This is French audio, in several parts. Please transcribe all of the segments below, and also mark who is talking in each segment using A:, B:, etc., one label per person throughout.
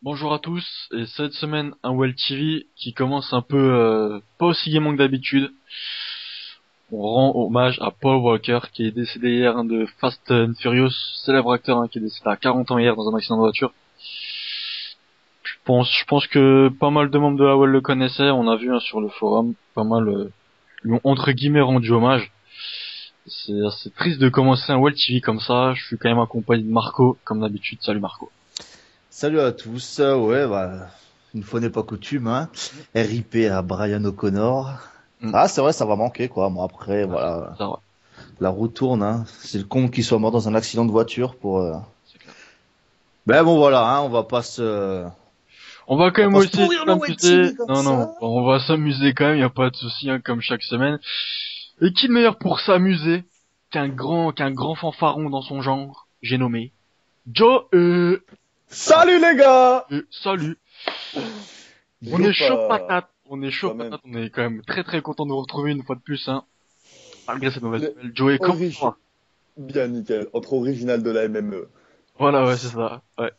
A: Bonjour à tous, et cette semaine un Well TV qui commence un peu pas aussi gaiement que d'habitude. On rend hommage à Paul Walker qui est décédé hier de Fast and Furious, célèbre acteur qui est décédé à 40 ans hier dans un accident de voiture. Je pense que pas mal de membres de la Well le connaissaient, on a vu sur le forum, pas mal lui ont entre guillemets rendu hommage. C'est assez triste de commencer un Well TV comme ça, je suis quand même accompagné de Marco, comme d'habitude. Salut Marco.
B: Salut à tous, une fois n'est pas coutume, hein. RIP à Brian O'Connor.
A: Mm.
B: Ah, c'est vrai, ça va manquer, quoi. Bon, après,
A: Ouais,
B: voilà,
A: ça va,
B: la roue tourne, hein. C'est le con qu'il soit mort dans un accident de voiture pour.
A: c'est clair.
B: Ben bon, voilà, hein, on va pas se,
A: On va quand
B: on va
A: même
B: pas se
A: aussi
B: pourrir le web
A: s'amuser.
B: TV comme
A: Non, non,
B: ça.
A: on va s'amuser quand même, y a pas de souci, comme chaque semaine. Et qui de meilleur pour s'amuser qu'un grand fanfaron dans son genre, j'ai nommé Joe.
C: Salut les gars!
A: Salut. On
C: Yo
A: est chaud
C: pas
A: patate. On est chaud
C: quand même.
A: patate. On est quand même très très content de vous retrouver une fois de plus, hein. Malgré cette mauvaise
C: Le
A: nouvelle. Joey, comment ça
C: origi...
A: va?
C: Bien nickel. Entre original de la MME.
A: Voilà, ouais, c'est ça. Ouais.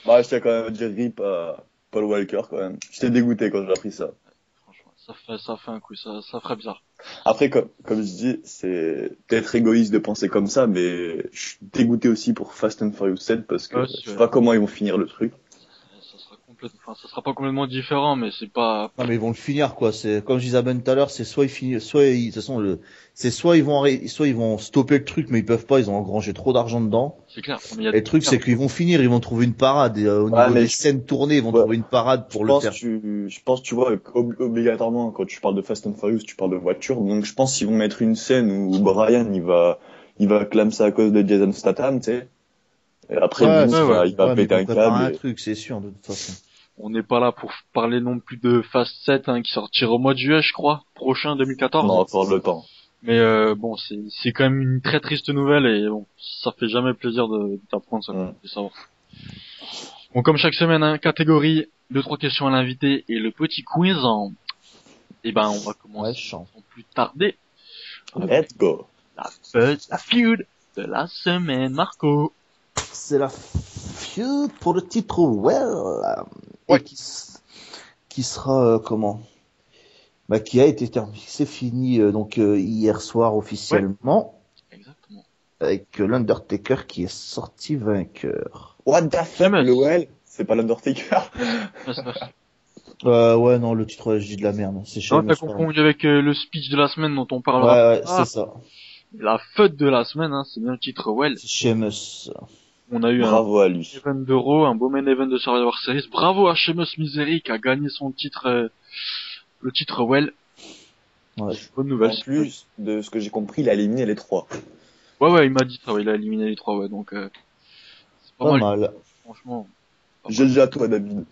C: Bah, je tiens quand même à dire rip à Paul Walker quand même. J'étais dégoûté quand j'ai appris ça.
A: Franchement, ça fait un coup, ça ferait bizarre.
C: Après, comme je dis, c'est peut-être égoïste de penser comme ça, mais je suis dégoûté aussi pour Fast and Furious 7 parce que
A: Ouais,
C: je sais pas comment ils vont finir le truc.
A: ça sera pas complètement différent, mais c'est pas.
B: Non, mais ils vont le finir, quoi. C'est, comme je disais à Ben tout à l'heure, c'est soit ils finissent, de toute façon, c'est soit ils vont soit ils vont stopper le truc, mais ils peuvent pas, ils ont engrangé trop d'argent dedans.
A: C'est clair. Mais il y a
B: Et le truc, c'est qu'ils vont finir, ils vont trouver une parade. Et, au
C: Ouais,
B: niveau
C: mais
B: des scènes tournées, ils vont
C: ouais,
B: trouver une parade pour le faire.
C: je pense, tu vois, obligatoirement, quand tu parles de Fast and Furious, tu parles de voiture. Donc, je pense qu'ils vont mettre une scène où Brian, il va clamser à cause de Jason Statham, tu sais. Et après,
B: Ouais,
C: Vince,
A: ouais, ouais.
C: il va
B: ouais, mais ils
C: péter
B: vont
C: un
B: préparer
C: câble
B: un
C: et,
B: truc, c'est sûr, de toute façon.
A: On n'est pas là pour parler non plus de Fast 7 qui sortira au mois de juillet, je crois, prochain
C: on a
A: 2014.
C: encore le temps.
A: Mais bon, c'est quand même une très triste nouvelle et bon, ça fait jamais plaisir d'apprendre ça,
C: Mm.
A: de savoir. Bon, comme chaque semaine, catégorie, deux trois questions à l'invité et le petit quiz. Et ben, on va
B: Ouais,
A: commencer
B: chiant.
A: sans plus tarder avec
C: Let's go.
A: la feud de la semaine, Marco.
B: C'est la feud pour le titre Well,
A: Ouais.
B: et qui sera comment? Bah, qui a été terminé, c'est fini hier soir officiellement
A: Exactement.
B: avec l'Undertaker qui est sorti vainqueur.
C: What the fuck,
A: Sheamus.
C: le well? C'est pas l'Undertaker.
B: Ouais, non, le titre, je dis de la merde, c'est
A: Non,
B: Sheamus.
A: t'as confondu avec le speech de la semaine dont on
B: Ouais,
A: parlera.
B: ouais, c'est ça.
A: La feud de la semaine, c'est bien le titre Well.
B: C'est Sheamus.
A: On a eu un
C: Bravo à lui.
A: event d'Euro, un beau main event de Survivor Series. Bravo à Sheamus Misery qui a gagné son titre, le titre Well.
B: Ouais.
A: Bonne nouvelle.
C: En plus de ce que j'ai compris, il a éliminé les trois.
A: Ouais, il m'a dit ça, ouais, il a éliminé les trois, ouais, donc c'est pas
B: Pas
A: mal,
B: mal.
A: franchement. Pas
C: J'ai
A: mal.
C: déjà toi, David.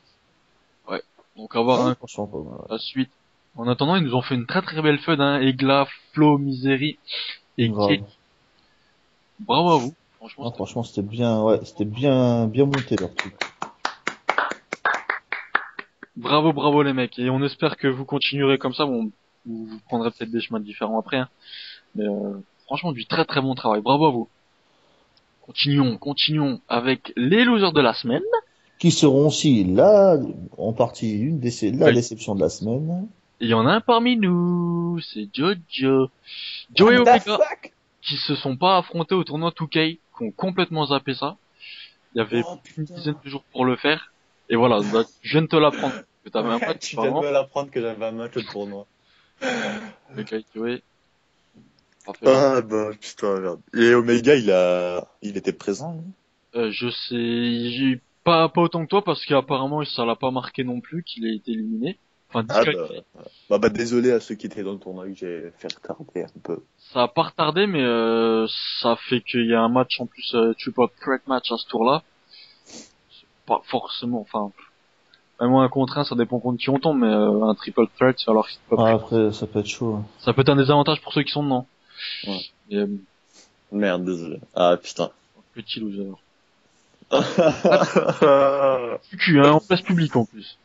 A: Ouais. Donc avoir
B: Franchement, pas mal.
A: la suite. En attendant, ils nous ont fait une très très belle feud, Egla, Flo, Misery et
B: Grave.
A: Kate. Bravo à vous. Franchement,
B: Non, franchement, c'était bien monté leur truc.
A: bravo les mecs. Et on espère que vous continuerez comme ça. Bon, vous prendrez peut-être des chemins différents après, Mais franchement, du très très bon travail. Bravo à vous. Continuons avec les losers de la semaine.
B: Qui seront aussi là, en partie la
A: Oui.
B: déception de la semaine.
A: Il y en a un parmi nous, c'est Jojo. Joe et
C: What the
A: Omega,
C: fuck?
A: qui se sont pas affrontés au tournoi 2K, qui ont complètement zappé ça. Il y avait
C: Oh,
A: une
C: putain.
A: dizaine de jours pour le faire. Et voilà, bah, je viens de te l'apprendre. Que t'avais un match,
C: Tu viens de me l'apprendre que j'avais un match au tournoi.
A: avec Joey. Parfait, genre.
C: Ah bah putain, merde. Et Omega, il était présent, lui.
A: Je sais, j'ai pas autant que toi parce qu'apparemment ça l'a pas marqué non plus qu'il ait été éliminé. Enfin,
C: Ah
A: disqualifié.
C: bah désolé à ceux qui étaient dans le tournoi que j'ai fait retarder un peu.
A: Ça a pas retardé, mais ça fait qu'il y a un match en plus, triple threat match à ce tour-là. C'est pas forcément, enfin, même un contre un, ça dépend contre qui on tombe, mais un triple threat, alors c'est pas
B: Ah, après, ça peut être chaud. Hein.
A: ça peut être un désavantage pour ceux qui sont dedans.
C: Ouais.
A: Et,
C: Merde, désolé. Ah putain.
A: petit loser. Cucu, en place publique en plus.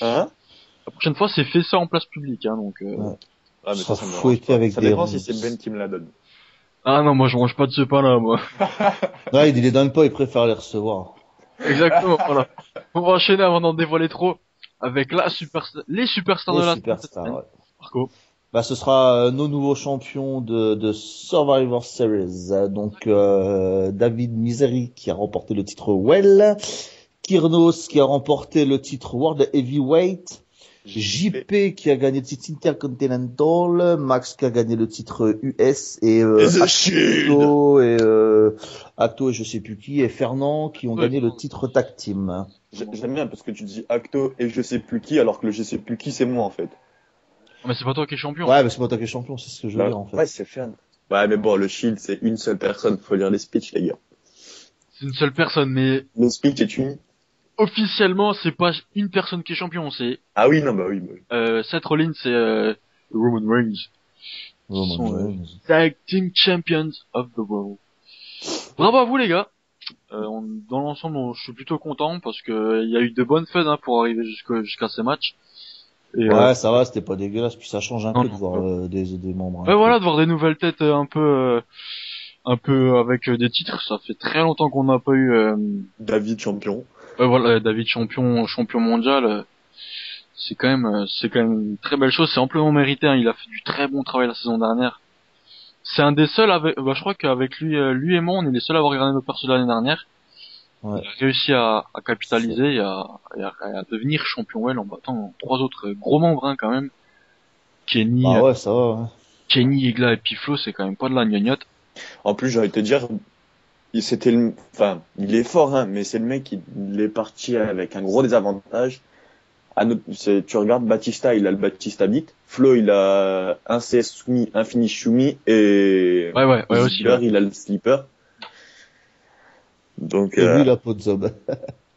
C: Hein?
A: La prochaine fois, c'est fait ça en place publique, donc.
B: Ouais.
C: Ah mais
B: Ça
C: ça me
B: faut
C: dérange
B: être
C: pas.
B: avec
C: Ça
B: des
C: dépend
B: ronds.
C: si c'est Ben qui me la donne.
A: Ah non, moi je mange pas de ce pain-là, moi.
B: Là, il les donne pas, il préfère les recevoir.
A: Exactement, voilà. On va enchaîner avant d'en dévoiler trop avec les superstars
B: Les
A: de la semaine cette
B: superstars,
A: semaine.
B: ouais.
A: Marco.
B: Bah, ce sera nos nouveaux champions de Survivor Series. Donc, David Misery qui a remporté le titre Well, Kyrnos qui a remporté le titre World Heavyweight, JP qui a gagné le titre Intercontinental, Max qui a gagné le titre US et
C: The Shield.
B: Acto et je sais plus qui et Fernand qui ont
A: Ouais.
B: gagné le titre Tag Team.
C: J'aime bien parce que tu dis Acto et je sais plus qui, alors que le je sais plus qui, c'est moi, en fait.
A: Mais c'est pas toi qui es champion.
B: Ouais, mais c'est pas toi qui es champion, c'est ce que je veux
C: Là,
B: dire en fait.
C: ouais, c'est fan. Ouais, mais bon, le Shield, c'est une seule personne. Faut lire les speeches, les gars.
A: C'est une seule personne, mais
C: Le speech est une.
A: officiellement, c'est pas une personne qui est champion, c'est
C: Ah oui, non, bah oui.
A: Seth Rollins et Roman Reigns.
B: Roman
A: sont,
B: Reigns.
A: Tag Team Champions of the World. Bravo à vous les gars. Dans l'ensemble, je suis plutôt content parce que il y a eu de bonnes fêtes pour arriver jusqu'à ces matchs. Et
B: Ouais, ça va, c'était pas dégueulasse, puis ça change un
A: non,
B: peu de
A: non,
B: voir
A: ouais.
B: des membres.
A: Ouais, voilà, de voir des nouvelles têtes un peu avec des titres. Ça fait très longtemps qu'on n'a pas eu.
C: David champion.
A: Ouais, voilà, David champion mondial. C'est quand même une très belle chose. C'est amplement mérité. Hein. Il a fait du très bon travail la saison dernière. C'est un des seuls avec. Bah, je crois qu'avec lui et moi, on est les seuls à avoir regardé nos persos de l'année dernière.
B: Ouais.
A: Il a réussi à capitaliser et à devenir champion well en battant trois autres gros membres hein, quand même. Kenny,
B: Bah ouais, ça va. Ouais.
A: Kenny, Igla et Piflo, c'est quand même pas de la gnognotte.
C: En plus, j'ai envie de te dire, enfin, il est fort, hein, mais c'est le mec qui il est parti avec un gros désavantage. Tu regardes Batista, il a le Batista beat. Flo, il a un CS soumis, un finish soumis, et
A: Ouais, aussi.
C: Ziggler,
A: Ouais.
C: il a le slipper. Donc,
B: Et lui, la peau de zob.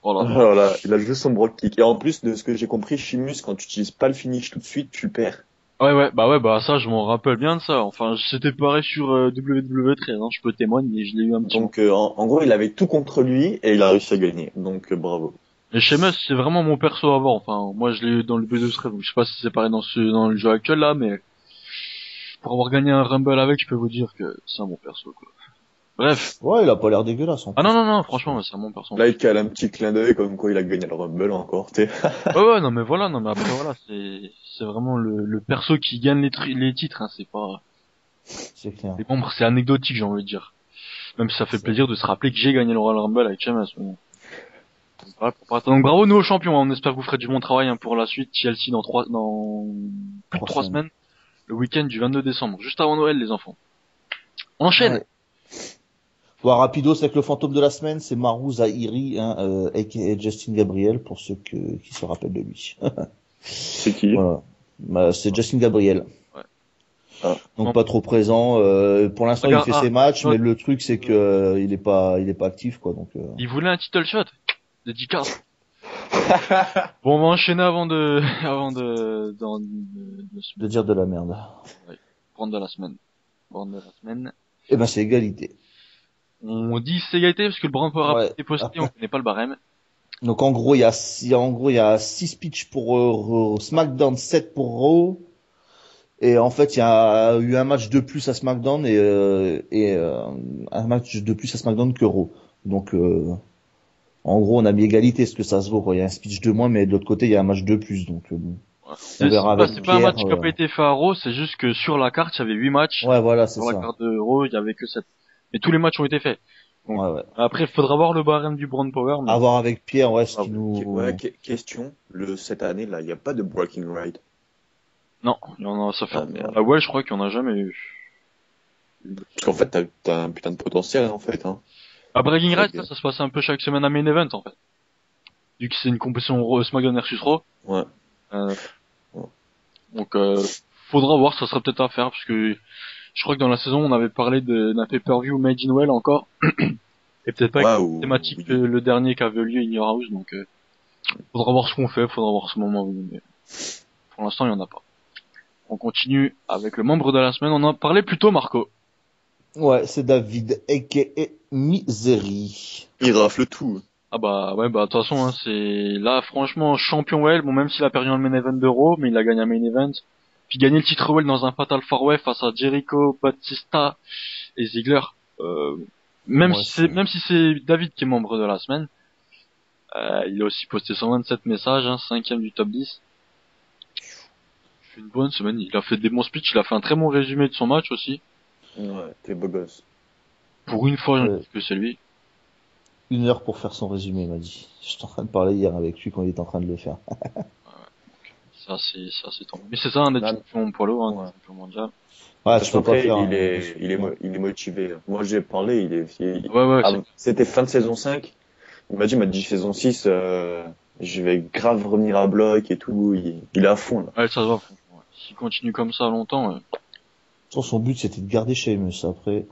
A: Voilà.
C: voilà, il a juste son brock kick. Et en plus, de ce que j'ai compris, Sheamus, quand tu utilises pas le finish tout de suite, tu le perds.
A: Bah ça, je m'en rappelle bien de ça. Enfin, c'était pareil sur WWE13, hein, je peux témoigner, je l'ai eu un petit
C: Donc, en gros, il avait tout contre lui, et il a réussi à gagner. Donc, bravo.
A: Et Sheamus, c'est vraiment mon perso avant. Enfin, moi, je l'ai eu dans le B213, donc je sais pas si c'est pareil dans le jeu actuel là, mais pour avoir gagné un Rumble avec, je peux vous dire que c'est un bon perso, quoi. Bref.
B: Ouais, il a pas l'air dégueulasse. En
A: Ah
B: plus.
A: non, franchement, c'est un bon perso.
C: Là, il cale un petit clin d'œil comme quoi il a gagné le Rumble encore, tu sais.
A: Ouais, non, mais voilà, non, mais après, voilà, c'est vraiment le perso qui gagne les titres, hein, c'est pas,
B: C'est clair.
A: les membres, c'est anecdotique, j'ai envie de dire. Même si ça fait plaisir de se rappeler que j'ai gagné le Royal Rumble avec Sheamus, mais bon. Voilà, donc bravo nouveau champion, hein. On espère que vous ferez du bon travail, hein, pour la suite. Chelsea dans plus de 3 semaines. Le week-end du 22 décembre, juste avant Noël, les enfants. On enchaîne.
B: Ouais. Bon, rapido, c'est que le fantôme de la semaine, c'est Maru Zahiri, hein, aka Justin Gabriel, pour ceux qui se rappellent de lui.
C: C'est qui?
B: Voilà. Bah, c'est Justin Gabriel.
A: Ouais.
C: Ah.
B: Donc
A: Non.
B: pas trop présent. Pour l'instant,
A: Regarde,
B: il fait ses matchs,
A: non.
B: mais le truc c'est que il est pas actif, quoi. Donc.
A: Il voulait un title shot. Dédicace. Bon, on va enchaîner avant de se
B: De dire de la merde.
A: prendre de la semaine.
B: Eh ben, c'est égalité.
A: On dit c'est égalité parce que le Brand Power
B: Ouais.
A: Up est posté, on connaît pas le barème.
B: Donc en gros, il y a 6 pitchs pour SmackDown, 7 pour Raw. Et en fait, il y a eu un match de plus à SmackDown et un match de plus à SmackDown que Raw. Donc en gros, on a mis égalité, ce que ça se vaut, quoi. Il y a un speech de moins, mais de l'autre côté, il y a un match de plus. Donc bon.
A: Voilà.
B: On verra avec
A: C'est pas un match
B: Pierre,
A: qui a pas été fait à Raw, c'est juste que sur la carte, il y avait 8 matchs.
B: Ouais, voilà, c'est
A: Sur la
B: ça.
A: carte de Raw, il y avait que 7. Mais tous les matchs ont été faits. Donc,
B: Ouais.
A: après, il faudra voir le barème du Brand Power. Mais...
B: À voir avec Pierre, ouais, ce
A: Ah,
B: qui nous.
C: Ouais, question. Cette année, là, il n'y a pas de Breaking Right.
A: Non, il y en a, ça fait.
C: Ah, merde.
A: Ah ouais, je crois qu'il y en a jamais eu.
C: Parce qu'en fait, t'as un putain de potentiel, en fait, hein.
A: À Bragging
C: Très
A: Rights,
C: bien.
A: ça se passe un peu chaque semaine à Main Event, en fait. Vu que c'est une compétition SmackDown versus Raw.
C: Ouais.
A: Ouais. Donc, faudra voir, ça serait peut-être à faire, parce que je crois que dans la saison, on avait parlé d'un pay-per-view Made in Well encore. Et peut-être pas
C: Ouais,
A: avec la thématique que le dernier qui avait lieu in Your House, donc faudra voir ce qu'on fait, faudra voir ce moment venu, mais pour l'instant, il y en a pas. On continue avec le membre de la semaine, on en parlait plus tôt, Marco.
B: Ouais, c'est David, aka Misery.
C: Il rafle tout.
A: Ah bah ouais, bah de toute façon, hein, c'est là franchement champion well, bon même s'il a perdu dans le main event d'Euro, mais il a gagné un main event, puis gagné le titre well dans un Fatal 4-Way face à Jericho, Batista et Ziggler. Même
B: Ouais,
A: si c'est David qui est membre de la semaine, Il a aussi posté 127 messages, hein, 5e du top 10. Il fait une bonne semaine, il a fait des bons speeches, il a fait un très bon résumé de son match aussi.
C: Ouais, t'es beau gosse.
A: Pour une fois, je
B: Ouais.
A: dis que c'est lui.
B: 1 heure pour faire son résumé, il m'a dit. J'étais en train de parler hier avec lui quand il était en train de le faire.
A: Ça c'est tant mieux. Mais c'est ça, un des
C: Non,
A: champions poids lourd, hein,
C: ouais.
A: champion mondial.
B: Ouais,
C: Parce
B: tu peux pas
C: qu'après,
B: faire
C: il est motivé. Moi, j'ai parlé,
A: Ouais, ouais,
C: c'était fin de saison 5. Il m'a dit saison 6, je vais grave revenir à bloc et tout. Il est à fond, là.
A: ouais, ça se voit, franchement. Ouais. S'il continue comme ça longtemps,
B: Son but, c'était de garder Sheamus. Après,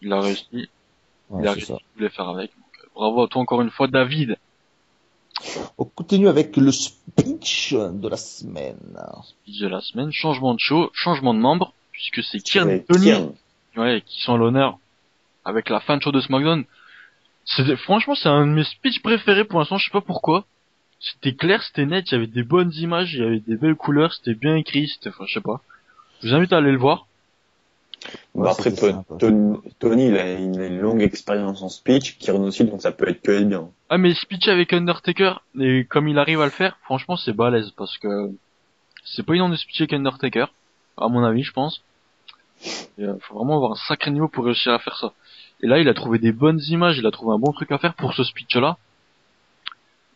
A: il a réussi.
B: ouais,
A: Il a
B: c'est
A: réussi
B: ça.
A: ce qu'il voulait faire avec. Donc, bravo à toi encore une fois, David.
B: On continue avec le speech de la semaine.
A: Speech de la semaine, changement de show, changement de membre, puisque c'est Kieran et
C: C'est
A: Tony,
C: Kiern.
A: ouais, qui sont à l'honneur avec la fin de show de SmackDown. Franchement, c'est un de mes speeches préférés pour l'instant, je sais pas pourquoi. C'était clair, c'était net, il y avait des bonnes images, il y avait des belles couleurs, c'était bien écrit, enfin, je sais pas. Je vous invite à aller le voir.
B: Ouais,
C: Après,
B: c'était sympa.
C: Tony, il a une longue expérience en speech, Kiern aussi, donc ça peut être que être bien.
A: Ah, mais speech avec Undertaker, et comme il arrive à le faire, franchement, c'est balèze, parce que c'est pas énorme de speech avec Undertaker, à mon avis, je pense. Faut vraiment avoir un sacré niveau pour réussir à faire ça. Et là, il a trouvé des bonnes images, il a trouvé un bon truc à faire pour ce speech-là.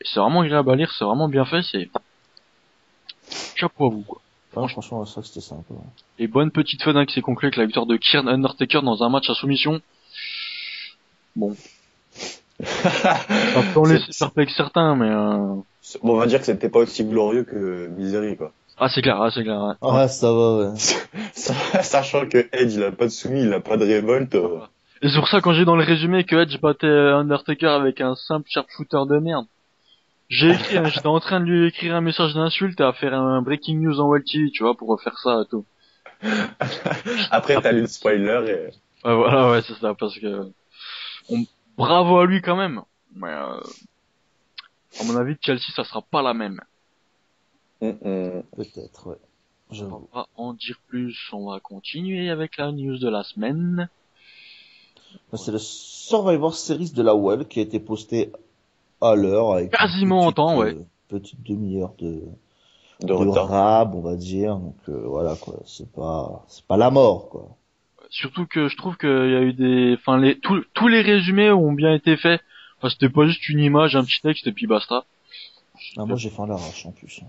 A: Et c'est vraiment agréable à lire, c'est vraiment bien fait, c'est chapeau à vous, quoi.
B: Ouais, franchement, c'est vrai que c'était sympa.
A: Et bonne petite fun qui s'est conclue avec la victoire de Kieran Undertaker dans un match à soumission. Bon. Ça peut en laisser perplexe certains, mais
C: Bon, on va dire que c'était pas aussi glorieux que Misery, quoi.
A: ah, c'est clair, ouais.
B: Ah, ça va, ouais.
C: Sachant que Edge, il a pas de soumis, il a pas de révolte.
A: Et c'est pour ça quand j'ai dans le résumé que Edge battait Undertaker avec un simple sharpshooter de merde. J'ai écrit, hein, j'étais en train de lui écrire un message d'insulte et à faire un breaking news en WebTV, tu vois, pour refaire ça et tout.
C: Après, t'as lu le spoiler et...
A: Ouais, voilà, ouais, c'est ça, parce que bravo à lui quand même. Mais à mon avis, Chelsea, ça sera pas la même.
B: Peut-être, ouais.
A: On
B: J'avoue.
A: va pas en dire plus, on va continuer avec la news de la semaine.
B: C'est le Survivor Series de la web qui a été posté à l'heure avec
A: Quasiment en temps, ouais.
B: petite demi-heure
C: de retard.
B: rab, on va dire. Donc voilà quoi, c'est pas la mort quoi.
A: Surtout que je trouve qu'il y a eu tous les résumés ont bien été faits. Enfin, c'était pas juste une image, un petit texte et puis basta.
B: Ah, moi j'ai fait à l'arrache en plus.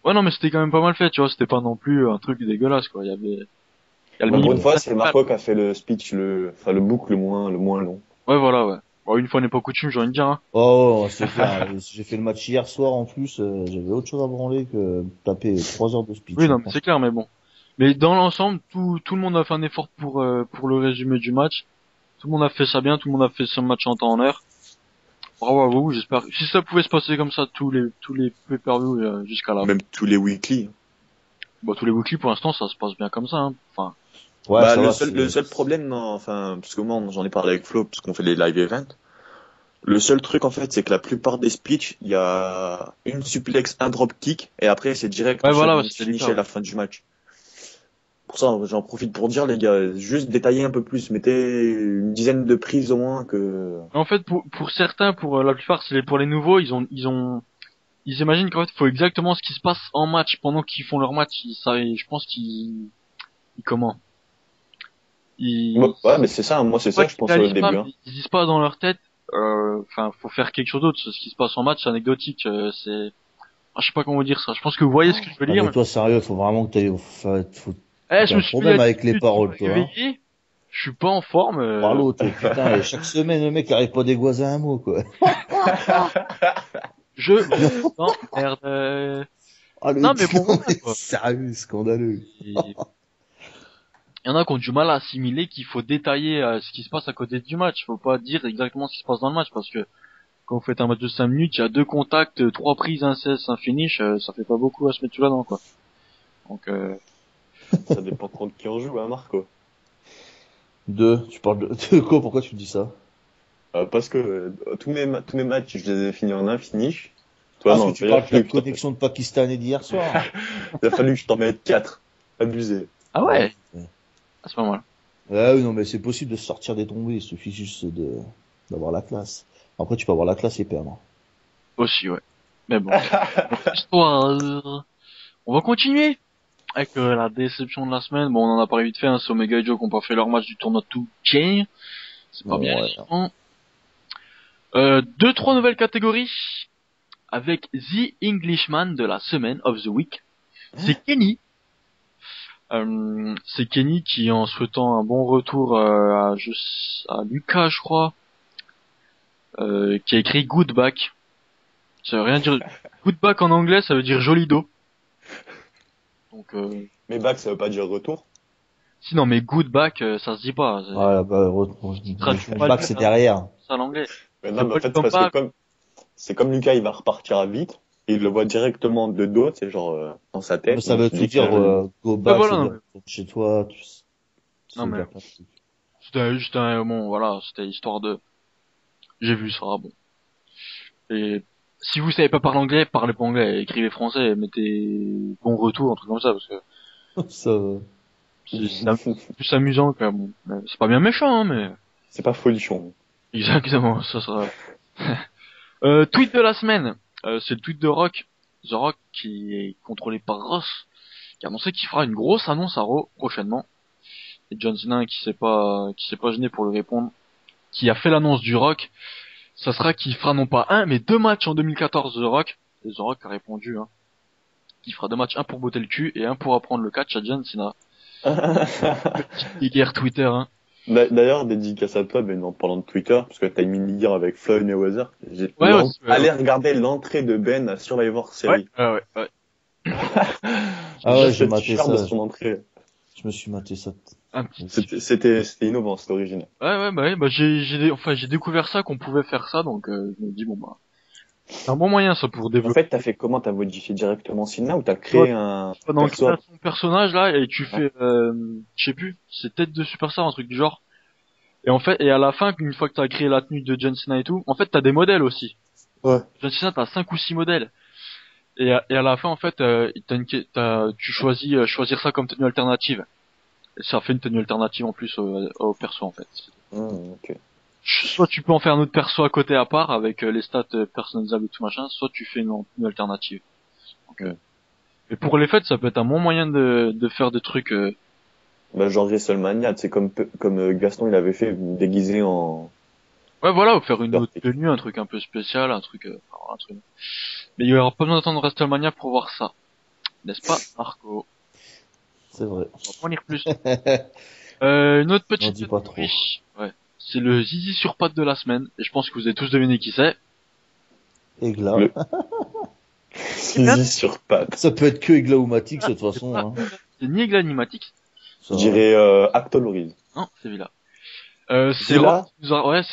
A: Ouais, non, mais c'était quand même pas mal fait, tu vois, c'était pas non plus un truc dégueulasse, quoi. Il y a le
C: Pour
A: minimum.
C: une fois, c'est Marco qui a fait le speech, le book le moins long.
A: Ouais, voilà, ouais. Bon, une fois n'est pas coutume, j'ai envie de dire, hein.
B: Oh, c'est clair. J'ai fait le match hier soir en plus, j'avais autre chose à branler que taper 3 heures de speech.
A: Oui, non,
B: hein,
A: mais c'est clair, mais bon. Mais dans l'ensemble, tout le monde a fait un effort pour le résumé du match. Tout le monde a fait ça bien, tout le monde a fait son match en temps en heure. Bravo à vous, j'espère. Si ça pouvait se passer comme ça tous les pay-per-view jusqu'à la fin.
C: Même tous les weekly.
A: Bon, tous les weekly pour l'instant, ça se passe bien comme ça, hein. Enfin,
B: Ouais,
C: Bah,
B: ça va,
C: le seul problème, non, enfin, parce que moi, j'en ai parlé avec Flo, parce qu'on fait des live events. Le seul truc, en fait, c'est que la plupart des speeches, il y a une suplex, un drop kick, et après, c'est direct,
A: ouais, voilà, ouais,
C: c'est
A: c'était
C: finish
A: l'hyper.
C: à la fin du match. Pour ça, j'en profite pour dire, les gars, juste détailler un peu plus, mettez une dizaine de prises au moins que...
A: En fait, pour certains, pour la plupart, pour les nouveaux, ils imaginent qu'en fait, il faut exactement ce qui se passe en match pendant qu'ils font leur match. Je pense comment?
C: Ouais, mais c'est ça, moi, c'est ça,
A: Pas
C: je
A: qu'ils
C: pense au
A: réalisent pas,
C: début, hein.
A: mais ils disent pas dans leur tête, enfin, faut faire quelque chose d'autre. Ce qui se passe en match, c'est anecdotique, je sais pas comment vous dire ça. Je pense que vous voyez ce que je veux
B: Ah,
A: dire.
B: mais toi sérieux, faut vraiment que faut
A: Je
B: t'as
A: me
B: un
A: suis
B: problème
A: fait
B: avec les paroles toi. Hein.
A: réveiller. Je suis pas en forme,
B: Par l'autre, putain, et chaque semaine le mec arrive pas à dégoiser un mot quoi.
A: je, non, merde,
B: Ah, le
A: non, mais bon,
B: non,
A: voilà,
B: mais
A: quoi.
B: sérieux, scandaleux.
A: Il y en a qui ont du mal à assimiler qu'il faut détailler ce qui se passe à côté du match. Faut pas dire exactement ce qui se passe dans le match parce que quand vous faites un match de 5 minutes, il y a 2 contacts, 3 prises, un cesse, un finish, ça fait pas beaucoup à se mettre là-dedans, quoi. Donc,
C: Ça dépend contre qui on joue, hein, Marco.
B: Tu parles de quoi, pourquoi tu dis ça?
C: Parce que tous mes matchs, je les ai finis en un finish. Toi,
B: Parce que
C: non,
B: tu parles de la connexion de Pakistanais d'hier soir.
C: il a fallu que je t'en mette 4. Abusé.
A: ah ouais, ah, c'est pas mal.
B: Ouais, oui, non, mais c'est possible de sortir des tombées, il suffit juste d'avoir la classe. Après, tu peux avoir la classe et perdre.
A: Aussi, ouais. Mais bon. Histoire. On va continuer avec la déception de la semaine. Bon, on en a parlé vite fait, hein, c'est Omega et Joe qui ont pas fait leur match du tournoi 2K. C'est pas bien
B: Ouais.
A: évident. Deux, trois nouvelles catégories avec The Englishman de la semaine of the week. C'est Kenny. C'est Kenny qui, en souhaitant un bon retour à Lucas, je crois, qui a écrit Good Back. Ça veut rien dire. Good Back en anglais, ça veut dire joli dos. Donc,
C: Mais back, ça veut pas dire retour.
A: sinon, mais Good Back, ça se dit pas.
B: Voilà, bah,
A: Traduis
B: le
A: pas
B: bac,
A: le-
B: c'est derrière.
A: Ça l'anglais.
C: Mais
A: C'est
C: non, mais
A: pas
C: en fait,
A: le
C: c'est parce
A: back.
C: que c'est comme Lucas, il va repartir à vite, et il le voit directement de dos, c'est genre, dans sa tête.
B: Ça
C: donc
B: veut
C: il
B: tout
C: dit
B: dire,
C: que-
B: go
A: Bah
B: back,
A: voilà,
B: c'est
A: non,
B: dire, retourne chez toi,
A: Non, mais-
B: dire plein de trucs.
A: C'était juste un, bon, voilà, c'était histoire de, j'ai vu ça, bon. Et, si vous savez pas parler anglais, parlez pas anglais, écrivez français, mettez bon retour, un truc comme ça, parce que
B: Ça,
A: c'est plus amusant, quand même. Mais c'est pas bien méchant, hein, mais,
C: C'est pas folichon.
A: exactement, ça sera. Tweet de la semaine. C'est le tweet de Rock. The Rock, qui est contrôlé par Ross, qui a annoncé qu'il fera une grosse annonce à Raw prochainement. Et John Cena, qui s'est pas gêné pour lui répondre, qui a fait l'annonce du Rock, ça sera qu'il fera non pas un, mais deux matchs en 2014 The Rock. Et The Rock a répondu, hein, qu'il fera deux matchs, un pour botter le cul et un pour apprendre le catch à John Cena. Petite guerre Twitter, hein.
C: D'ailleurs, dédicace à toi, Ben, en parlant de Twitter, parce que t'as une mini-guerre avec Floyd Mayweather.
A: Ouais, aussi, ouais.
C: Allez regarder l'entrée de Ben à Survivor Series.
A: Ouais.
B: Ah ouais, j'ai
C: J'étais
B: maté
C: fier de
B: ça.
C: son entrée.
B: Je me suis maté ça.
A: Un petit.
C: C'était innovant, c'était original.
A: Ouais, j'ai découvert ça qu'on pouvait faire ça, donc je me dis bon bah, c'est un bon moyen ça pour
C: En
A: développer.
C: fait, t'as fait comment? T'as modifié directement Cena ou t'as créé un
A: Dans
C: perso?
A: ton personnage là et tu fais, je sais plus, c'est tête de Superstar, un truc du genre. Et en fait, et à la fin, une fois que t'as créé la tenue de John Cena et tout, en fait t'as des modèles aussi.
C: Ouais.
A: John Cena t'as 5 ou 6 modèles. Et à la fin en fait, tu choisis choisir ça comme tenue alternative. Et ça fait une tenue alternative en plus au perso en fait.
C: Ok.
A: Soit tu peux en faire un autre perso à côté à part avec les stats personnalisables et tout machin, soit tu fais une alternative. Donc, et pour les fêtes, ça peut être un bon moyen de faire des trucs.
C: Bah, genre WrestleMania, c'est comme Gaston, il avait fait déguisé en...
A: Ouais, voilà, ou faire une autre
C: Arctique.
A: tenue, un truc un peu spécial, un truc. Mais il y aura pas besoin d'attendre WrestleMania pour voir ça, n'est-ce pas, Marco?
B: C'est vrai.
A: On va pas en lire plus. Une autre petite.
B: N'en dis pas trop.
A: catégorie. Ouais. C'est le zizi sur pattes de la semaine, et je pense que vous avez tous deviné qui c'est.
B: Egla.
C: Le- Zizi sur patte.
B: Ça peut être que Egla ou Matix, de toute façon, hein.
A: C'est ni Egla ni Matix.
C: Je
B: Ça va.
C: dirais Actolorise.
A: Non, c'est Villa. C'est
C: Villa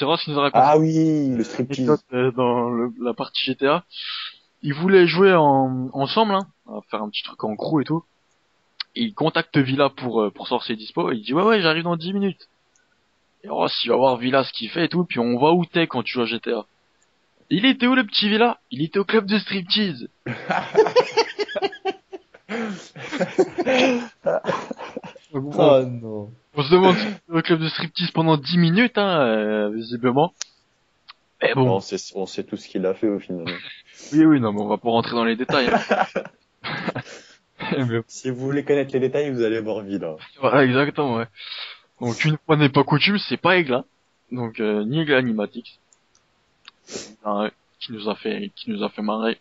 A: Ross qui nous a raconté
C: Ah oui, le
A: une
C: striptease.
A: anecdote dans la partie GTA. Ils voulaient jouer ensemble, hein, à faire un petit truc en crew et tout. Et il contacte Villa pour savoir ses dispo, et il dit ouais, j'arrive dans 10 minutes. Et Ross, il va voir Villa ce qu'il fait et tout, puis on va où t'es quand tu joues à GTA. Il était où le petit Villa? Il était au club de striptease.
B: Oh non.
A: On se demande si il est au club de striptease pendant 10 minutes, hein, visiblement. Mais bon.
C: On sait tout ce qu'il a fait au final.
A: Oui, non, mais on va pas rentrer dans les détails. Hein. Mais,
C: Si vous voulez connaître les détails, vous allez voir Villa.
A: voilà, exactement, ouais. Donc une fois n'est pas coutume, c'est pas Egla. Donc ni Egla ni Matix. Qui nous a fait marrer.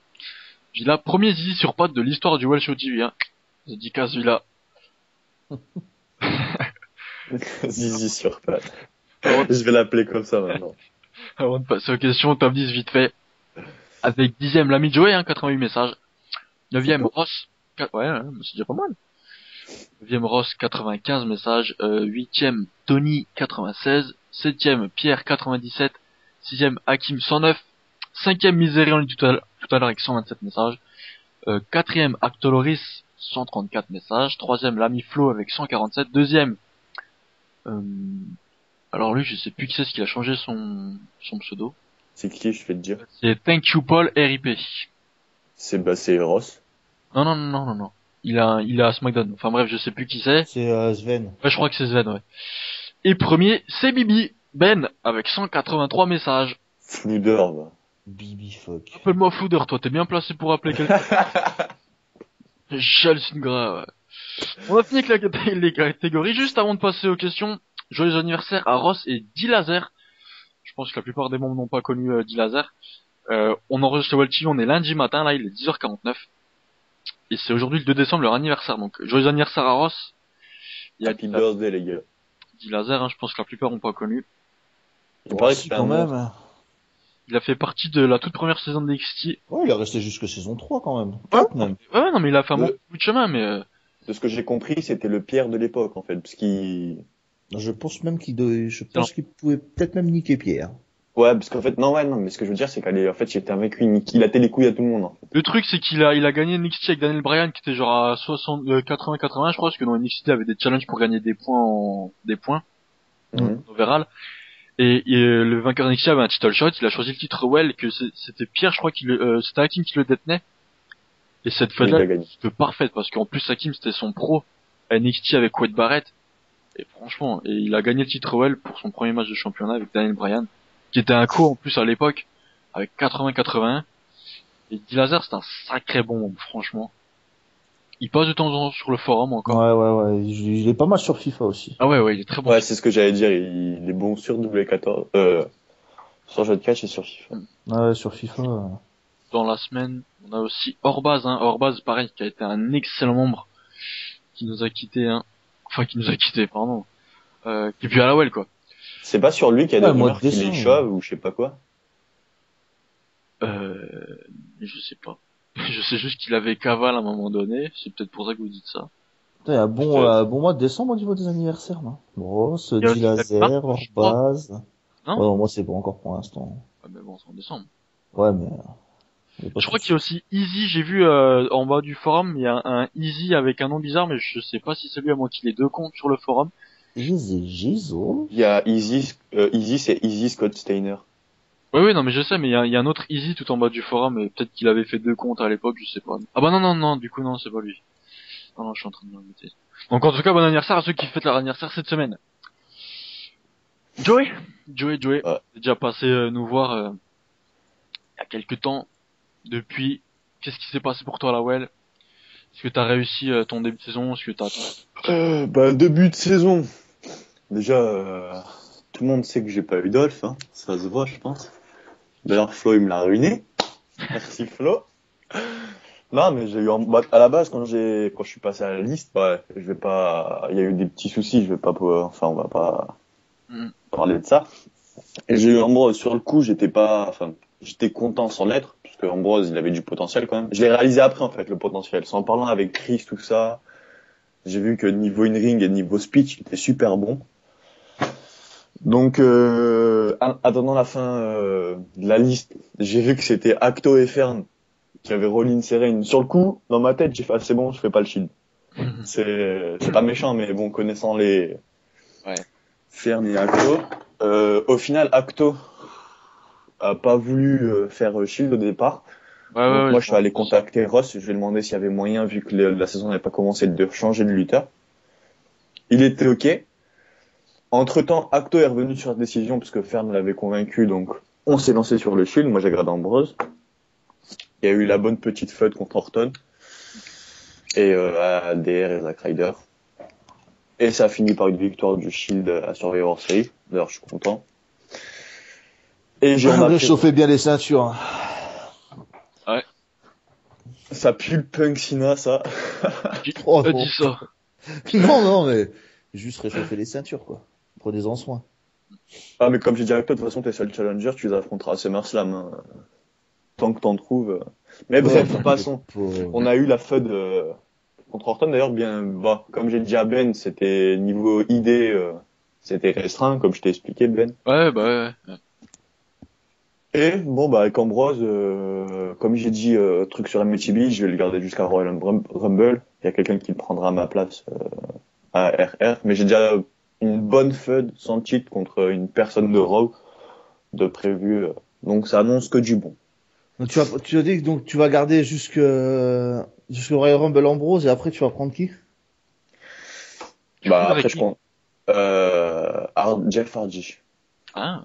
A: Villa, premier zizi sur patte de l'histoire du Welsh Show TV, hein. Dédicace Villa.
C: Zizi sur patte. Je vais l'appeler comme ça maintenant.
A: Avant de passer aux questions, top 10 vite fait. Avec 10ème l'ami Joey, hein, 88 messages. 9ème Ross, ouais, c'est déjà pas mal. 9ème Ross, 95 messages. 8ème Tony, 96. 7ème Pierre, 97. 6ème Hakim, 109. 5ème Misery, on l'a dit tout à l'heure avec 127 messages. 4ème Actoloris, 134 messages. 3ème l'ami Flo avec 147. 2ème, alors lui, je sais plus qui c'est, ce qu'il a changé son pseudo.
C: C'est qui, je vais te dire?
A: C'est Thank You Paul RIP.
C: C'est Ross.
A: Non. Il est à SmackDown. Enfin bref, je sais plus qui c'est.
B: C'est Sven.
A: Ouais, je crois que c'est Sven, ouais. Et premier, c'est Bibi, Ben, avec 183 messages.
C: Floudeur, va.
B: Bibi fuck.
A: Appelle-moi Flouder, toi, t'es bien placé pour appeler quelqu'un. J'hallucine grave. On a fini avec les catégories. Juste avant de passer aux questions, joyeux anniversaire à Ross et Dilazer. Je pense que la plupart des membres n'ont pas connu Dilazer. On enregistre le TV, on est lundi matin, là il est 10h49. Et c'est aujourd'hui le 2 décembre leur anniversaire. Donc joyeux anniversaire à Ross. Il y a
C: Happy birthday, les gars.
A: Dilazer, je pense que la plupart n'ont pas connu.
C: Il paraît que
B: Si,
C: c'est
B: quand
C: un
B: même.
A: Il a fait partie de la toute première saison de NXT.
B: Ouais, il est resté jusque saison 3 quand même. 4 même.
A: Ouais, non, mais il a fait un
C: Le-
A: bon bout de chemin, mais
C: De ce que j'ai compris, c'était le Pierre de l'époque, en fait, parce qu'il...
B: Je pense même qu'il pouvait peut-être même niquer Pierre.
C: Ouais, parce qu'en fait, non, mais ce que je veux dire, c'est qu'en fait, j'étais avec lui, il a les couilles à tout le monde, en fait.
A: le truc c'est qu'il a gagné NXT avec Daniel Bryan qui était genre à 80-80 je crois, parce que dans NXT il y avait des challenges pour gagner des points
C: Mhm.
A: overall. Et le vainqueur NXT avait un title shot, il a choisi le titre Well, que c'était Pierre, je crois c'était Hakim qui le détenait. Et cette
C: Il
A: fête-là,
C: a gagné.
A: c'était parfaite, parce qu'en plus Hakim c'était son pro à NXT avec Wade Barrett. Et franchement, et il a gagné le titre Well pour son premier match de championnat avec Daniel Bryan, qui était un co en plus à l'époque, avec 80-81. Et Dilazer c'est un sacré bon membre, franchement. Il passe de temps en temps sur le forum encore.
B: Ouais. Il est pas mal sur FIFA aussi.
A: Ah ouais, il est très bon.
C: Ouais, c'est ce que j'allais dire, il est bon sur W14, sur jeu de catch et sur FIFA.
B: Ouais, sur FIFA.
A: Dans la semaine, on a aussi Orbaz, Orbaz, pareil, qui a été un excellent membre, qui nous a quitté, pardon, qui est plus à la well, quoi.
C: C'est pas sur lui qu'il y a
B: Ouais,
C: des
B: le mois
C: rumeurs
B: de
C: qu'il est
B: décembre.
C: chauve ou je sais pas quoi.
A: Je sais pas. Je sais juste qu'il avait cavale à un moment donné, c'est peut-être pour ça que vous dites ça.
B: Putain, il y a bon,
C: Parce
B: bon mois de décembre au niveau des anniversaires, là. Grosse,
A: Il y a aussi
B: Dilazer,
A: la marque, je crois.
B: Orbaz.
A: Non?
B: Ouais, non, moi c'est bon encore pour l'instant.
A: Ah, mais bon, c'est en décembre.
B: Ouais, mais... il est pas
A: Je
B: tout
A: crois
B: de
A: qu'il y a
B: suite.
A: aussi Easy, j'ai vu en bas du forum, il y a un Easy avec un nom bizarre, mais je sais pas si c'est lui à moins qu'il ait deux comptes sur le forum.
B: Easy Gizo.
C: Il y a Easy, c'est Easy Scott Steiner.
A: Oui, non, mais je sais, mais il y a un autre Easy tout en bas du forum, et peut-être qu'il avait fait deux comptes à l'époque, je sais pas. Ah bah non, du coup non, c'est pas lui. Non, je suis en train de me remonter. Donc en tout cas, bon anniversaire à ceux qui fêtent leur anniversaire cette semaine. Joey,
C: Ouais.
A: est déjà passé nous voir il y a quelques temps. Depuis, qu'est-ce qui s'est passé pour toi, la Well? Est-ce que t'as réussi ton début de saison? Est-ce que t'as...
C: Début de saison. Déjà, tout le monde sait que j'ai pas eu Dolph, hein. Ça se voit, je pense. D'ailleurs, Flo, il me l'a ruiné. Merci, Flo. Non, mais j'ai eu à la base, quand je suis passé à la liste, je vais pas, il y a eu des petits soucis, je vais pas, on va pas parler de ça. Et j'ai eu Ambrose sur le coup, j'étais content sans l'être, parce que Ambrose, il avait du potentiel quand même. Je l'ai réalisé après, en fait, le potentiel. En parlant avec Chris, tout ça, j'ai vu que niveau in-ring et niveau speech, il était super bon. Donc, attendant la fin de la liste, j'ai vu que c'était Acto et Fern qui avaient Rollins et Reigns. Sur le coup, dans ma tête, j'ai fait c'est bon, je fais pas le shield. C'est pas méchant, mais bon, connaissant les Fern et Acto, au final, Acto a pas voulu faire shield au départ. Donc moi, je suis allé contacter Ross, je lui ai demandé s'il y avait moyen, vu que la saison n'avait pas commencé, de changer de lutteur. Il était ok. Entre-temps, Acto est revenu sur la décision parce que Fern l'avait convaincu, donc on s'est lancé sur le Shield. Moi, j'ai gradé Ambrose. Il y a eu la bonne petite feud contre Orton et ADR et Zack Ryder. Et ça a fini par une victoire du Shield à Survivor Series. D'ailleurs, je suis content. Et j'ai
B: réchauffé bien les ceintures.
A: Ouais.
C: Ça pue le punk Sina, ça.
B: Oh,
A: T'as dit ça.
B: non, mais juste réchauffer les ceintures, quoi. Prenez-en soin.
C: Ah, mais comme j'ai dit avec toi, de toute façon, t'es seul challenger, tu les affronteras à SummerSlam, hein. Tant que t'en trouves. Mais bref, passons. On a eu la feud contre Orton, d'ailleurs, comme j'ai dit à Ben, c'était niveau idée, c'était restreint, comme je t'ai expliqué, Ben.
A: Ouais.
C: Et bon, avec Ambrose, comme j'ai dit, truc sur MTV, je vais le garder jusqu'à Royal Rumble. Il y a quelqu'un qui le prendra à ma place à RR, mais j'ai déjà une bonne feud sans titre contre une personne de Raw de prévu, donc ça annonce que du bon.
B: Donc tu as dit que donc tu vas garder jusqu'au Royal Rumble Ambrose et après tu vas prendre qui?
C: Après je compte Jeff Hardy.
A: Ah.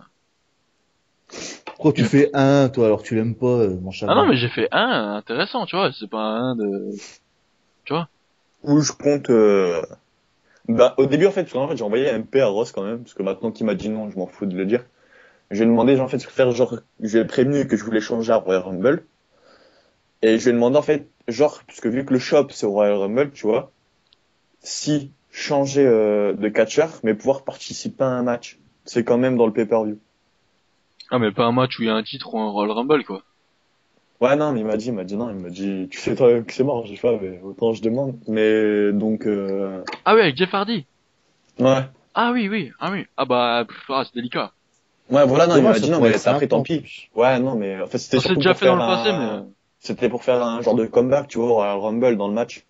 B: Pourquoi tu fais un, toi, alors que tu l'aimes pas, mon
A: Ah non,
B: chaman?
A: mais j'ai fait un intéressant, tu vois, c'est pas un de, tu vois.
C: Où je compte, bah, au début, en fait, parce qu'en fait, j'ai envoyé un MP à Ross quand même, parce que maintenant qu'il m'a dit non, je m'en fous de le dire. Je lui ai demandé, en fait, de faire genre, je lui ai prévenu que je voulais changer à Royal Rumble. Et je lui ai demandé, en fait, genre, parce que vu que le shop, c'est au Royal Rumble, tu vois, si changer de catcheur, mais pouvoir participer à un match. C'est quand même dans le pay-per-view.
A: Ah, mais pas un match où il y a un titre ou un Royal Rumble, quoi.
C: Ouais, non, mais il m'a dit non, il m'a dit, tu sais toi que c'est mort, j'ai fait, mais autant je demande. Mais, donc,
A: Ah oui, avec Jeff Hardy.
C: ouais.
A: Ah oui, oui, ah oui. Ah bah, c'est délicat.
C: Ouais, voilà, non, il m'a
B: Dommage,
C: dit
B: ça
C: non,
B: pourrait
C: mais
B: être
C: après,
B: sympa
C: tant
B: en
C: pis.
B: plus.
C: Ouais, non, mais en fait, c'était
A: On s'est
C: surtout
A: déjà
C: pour
A: fait dans
C: faire
A: le passé, mais...
C: c'était pour faire un genre de comeback, tu vois, au Royal Rumble dans le match.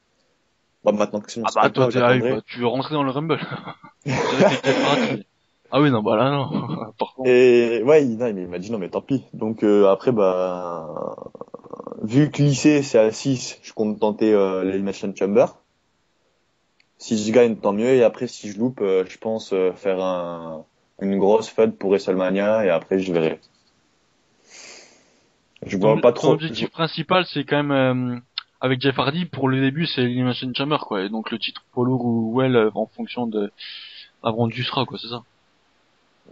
C: Bon, maintenant que
A: Ah
C: c'est
A: bah,
C: pas
A: toi,
C: grave,
A: ah oui,
C: j'attendrai.
A: bah, tu veux rentrer dans le Rumble. Direct avec Jeff Hardy. Ah oui, non, bah là, non. Par contre.
C: Et ouais, non, il m'a dit non, mais tant pis. Donc après, bah, vu que lycée c'est à 6, je compte tenter l'Elimination Chamber. Si je gagne, tant mieux. Et après, si je loupe, je pense faire une grosse fête pour WrestleMania. Et après, je verrai. Je vois pas
A: Ton
C: trop.
A: objectif principal, c'est quand même, avec Jeff Hardy, pour le début, c'est l'Elimination Chamber, quoi. Et donc, le titre poids lourd ou well, en fonction de, avant du sera, quoi, c'est ça.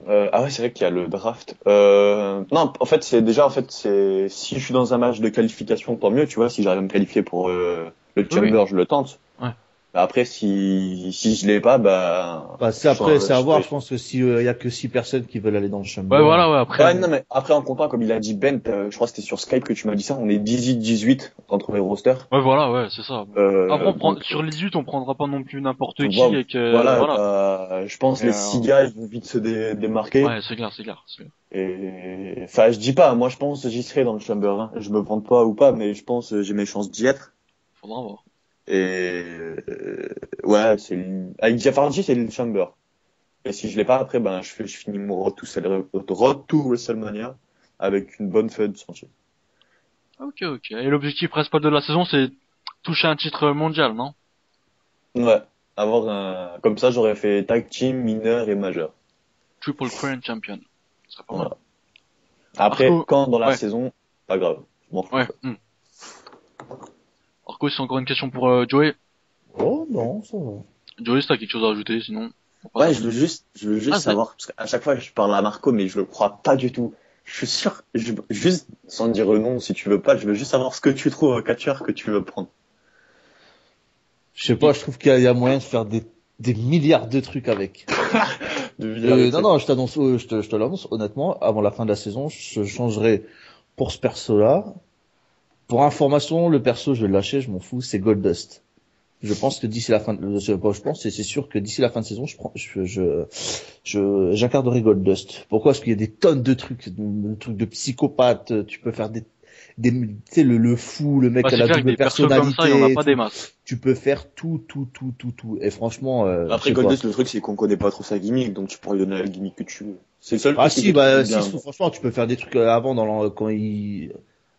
C: Ah ouais, c'est vrai qu'il y a le draft. Non, en fait, c'est déjà, en fait, c'est si je suis dans un match de qualification, tant mieux. Tu vois, si j'arrive à me qualifier pour le
A: Oui, oui.
C: Chamber, je le tente.
A: Ouais.
C: Après, si je l'ai pas, bah,
B: Bah, c'est après, c'est à
C: je
B: voir.
C: vais.
B: Je pense que si, y a que 6 personnes qui veulent aller dans le
A: Ouais,
B: Chamber.
A: voilà, ouais, après,
C: Ouais,
A: bon.
C: non, mais après, en comptant, comme il a dit Ben, je crois que c'était sur Skype que tu m'as dit ça, on est 18-18 entre les rosters.
A: Ouais, voilà, ouais, c'est ça. Après,
C: Donc,
A: sur les 18, on prendra pas non plus n'importe qui
C: vo-
A: et que,
C: voilà,
A: voilà.
C: je pense
A: Mais,
C: les 6 gars, ils vont vite se démarquer.
A: ouais, c'est clair, c'est clair.
C: Et, enfin, je dis pas, moi, je pense, j'y serai dans le Chamber, hein. Je me vante pas ou pas, mais je pense, j'ai mes chances d'y être.
A: Faudra voir.
C: Et, ouais, avec Jeff Hardy, c'est le Chamber. Et si je l'ai pas, après, ben, je finis mon road to WrestleMania avec une bonne feuille de santé.
A: Ok, ok. Et l'objectif principal de la saison, c'est toucher un titre mondial, non?
C: Ouais. Comme ça, j'aurais fait tag team, mineur et majeur.
A: Triple Crown Champion. Ce serait pas mal.
C: Voilà. Après,
A: Arco,
C: quand dans la
A: ouais,
C: saison, pas grave. Je m'en fous,
A: ouais.
C: ça.
A: Arco, c'est encore une question pour Joey.
B: Oh non, ça va.
A: Joey, si t'as quelque chose à ajouter, sinon, on passe à
C: Ouais,
A: ton...
C: je veux juste
A: Ah, c'est...
C: savoir, parce qu'à chaque fois, je parle à Marco, mais je le crois pas du tout. Je suis sûr, juste, sans dire non, si tu veux pas, je veux juste savoir ce que tu trouves au catcheur que tu veux prendre.
B: Je sais pas, je trouve qu'il y a moyen de faire des milliards de trucs avec. Non, non, je t'annonce, je te l'annonce, honnêtement, avant la fin de la saison, je changerai pour ce perso-là. Pour information, le perso, je vais le lâcher, je m'en fous, c'est Goldust. Je pense que d'ici la fin de, je pense, et c'est sûr que d'ici la fin de saison, j'incarnerai Goldust. Pourquoi? Parce qu'il y a des tonnes de trucs de psychopathe, tu peux faire tu sais, le fou, le mec
A: Bah,
B: à
A: c'est
B: la
A: clair que
B: double
A: des persos comme ça, il y en a
B: personnalité,
A: pas des masses.
B: tu peux faire tout. Et franchement, je
C: Après,
B: sais pas.
C: Goldust, le truc, c'est qu'on connaît pas trop sa gimmick, donc tu pourrais lui donner la gimmick que tu veux. C'est le seul
B: Ah
C: truc que
B: si,
C: j'ai trouvé
B: bah si,
C: bien.
B: franchement, tu peux faire des trucs avant quand il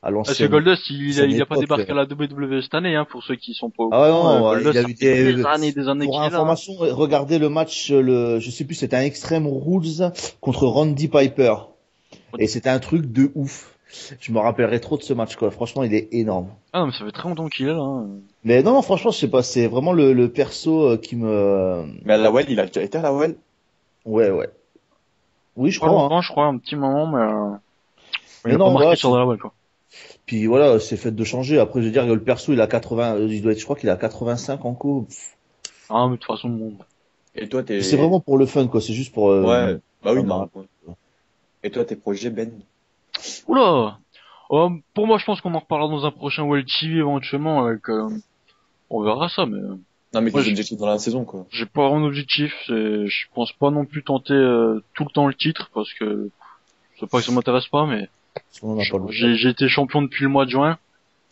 B: à
A: Parce que
B: l'ancienne
A: Goldust,
B: ancienne
A: il a pas
B: époque.
A: débarqué à la WWE cette année, hein, pour ceux qui sont pas au
B: Ah ouais,
A: courant.
B: non, il
A: Goldust,
B: a
A: ça
B: eu
A: fait des années
B: pour
A: qu'il est là, hein.
B: information, regardez le match, je sais plus, c'était un Extreme Rules contre Randy Piper. Et c'était un truc de ouf. Je me rappellerai trop de ce match, quoi. Franchement, il est énorme.
A: Ah non, mais ça fait très longtemps qu'il est là, hein.
B: Mais non, franchement, je sais pas, c'est vraiment le perso qui me,
C: Mais à la Well, il a déjà été à la Well.
B: ouais. Oui, je
A: Pas
B: crois, hein.
A: longtemps, je crois, un petit moment, mais il
B: Mais
A: a pas
B: non,
A: marqué
B: voilà,
A: sur de la web, quoi.
B: puis voilà, c'est fait de changer. Après, je veux dire, le perso, il a 80, il doit être, je crois qu'il a 85 en co.
A: Ah, mais de toute façon, bon.
C: Et toi,
B: C'est vraiment pour le fun, quoi. C'est juste pour,
C: ouais. Bah oui,
B: pas
C: non.
B: marrer.
C: Et toi, tes projets, Ben?
A: Oula! Pour moi, je pense qu'on en reparlera dans un prochain World TV éventuellement avec, on verra ça, mais
C: Non, mais
A: moi,
C: tes objectifs dans la saison, quoi.
A: j'ai pas un objectif. Je pense pas non plus tenter tout le temps le titre parce que c'est pas que ça m'intéresse pas, mais
B: Sinon, on n'a pas le droit.
A: j'ai été champion depuis le mois de juin.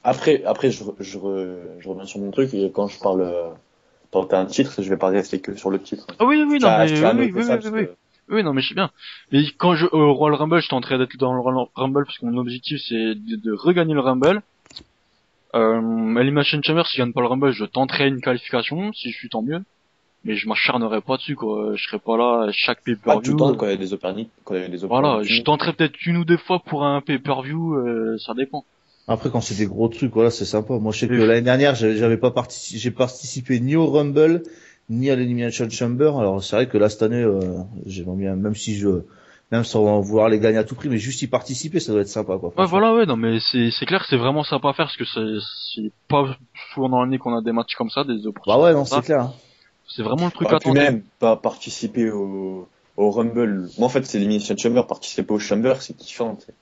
C: Après, je reviens sur mon truc, et quand je parle, tenter un titre, je vais pas rester que sur le titre.
A: Ah oui, oui, non, mais
C: Je tiens à
A: oui,
C: noter
A: oui,
C: ça,
A: oui,
C: parce
A: oui.
C: que,
A: Oui, non, mais je sais bien. Mais quand au Royal Rumble, je tenterai d'être dans le Royal Rumble parce que mon objectif c'est de regagner le Rumble. Elimination Chamber, si je gagne pas le Rumble, je tenterai une qualification, si je suis tant mieux. mais je m'acharnerai pas dessus, quoi. Je serai pas là à chaque
C: Pas tout le temps
A: pay-per-view.
C: quand il y a des quand il y a des
A: Voilà, je
C: opportunités.
A: tenterai peut-être une ou deux fois pour un pay-per-view, ça dépend.
B: Après, quand c'est des gros trucs, voilà, c'est sympa. Moi, je sais que
A: Et-
B: l'année dernière, j'avais pas participé, j'ai participé ni au Rumble, ni à l'Elimination Chamber. Alors, c'est vrai que là, cette année, j'aimerais bien, même sans vouloir les gagner à tout prix, mais juste y participer, ça doit être sympa, quoi,
A: Ouais,
B: franchement.
A: voilà, ouais, non, mais c'est clair, que c'est vraiment sympa à faire, parce que c'est pas souvent dans l'année qu'on a des matchs comme ça, des
B: Bah
A: opportunités
B: ouais,
A: comme
B: non, c'est
A: ça.
B: clair. Hein.
A: C'est vraiment le truc
C: Bah,
A: à
C: puis
A: tenter.
C: même, pas participer au Rumble. Moi, en fait, c'est l'Elimination Chamber. Participer au Chamber, c'est kiffant, tu sais.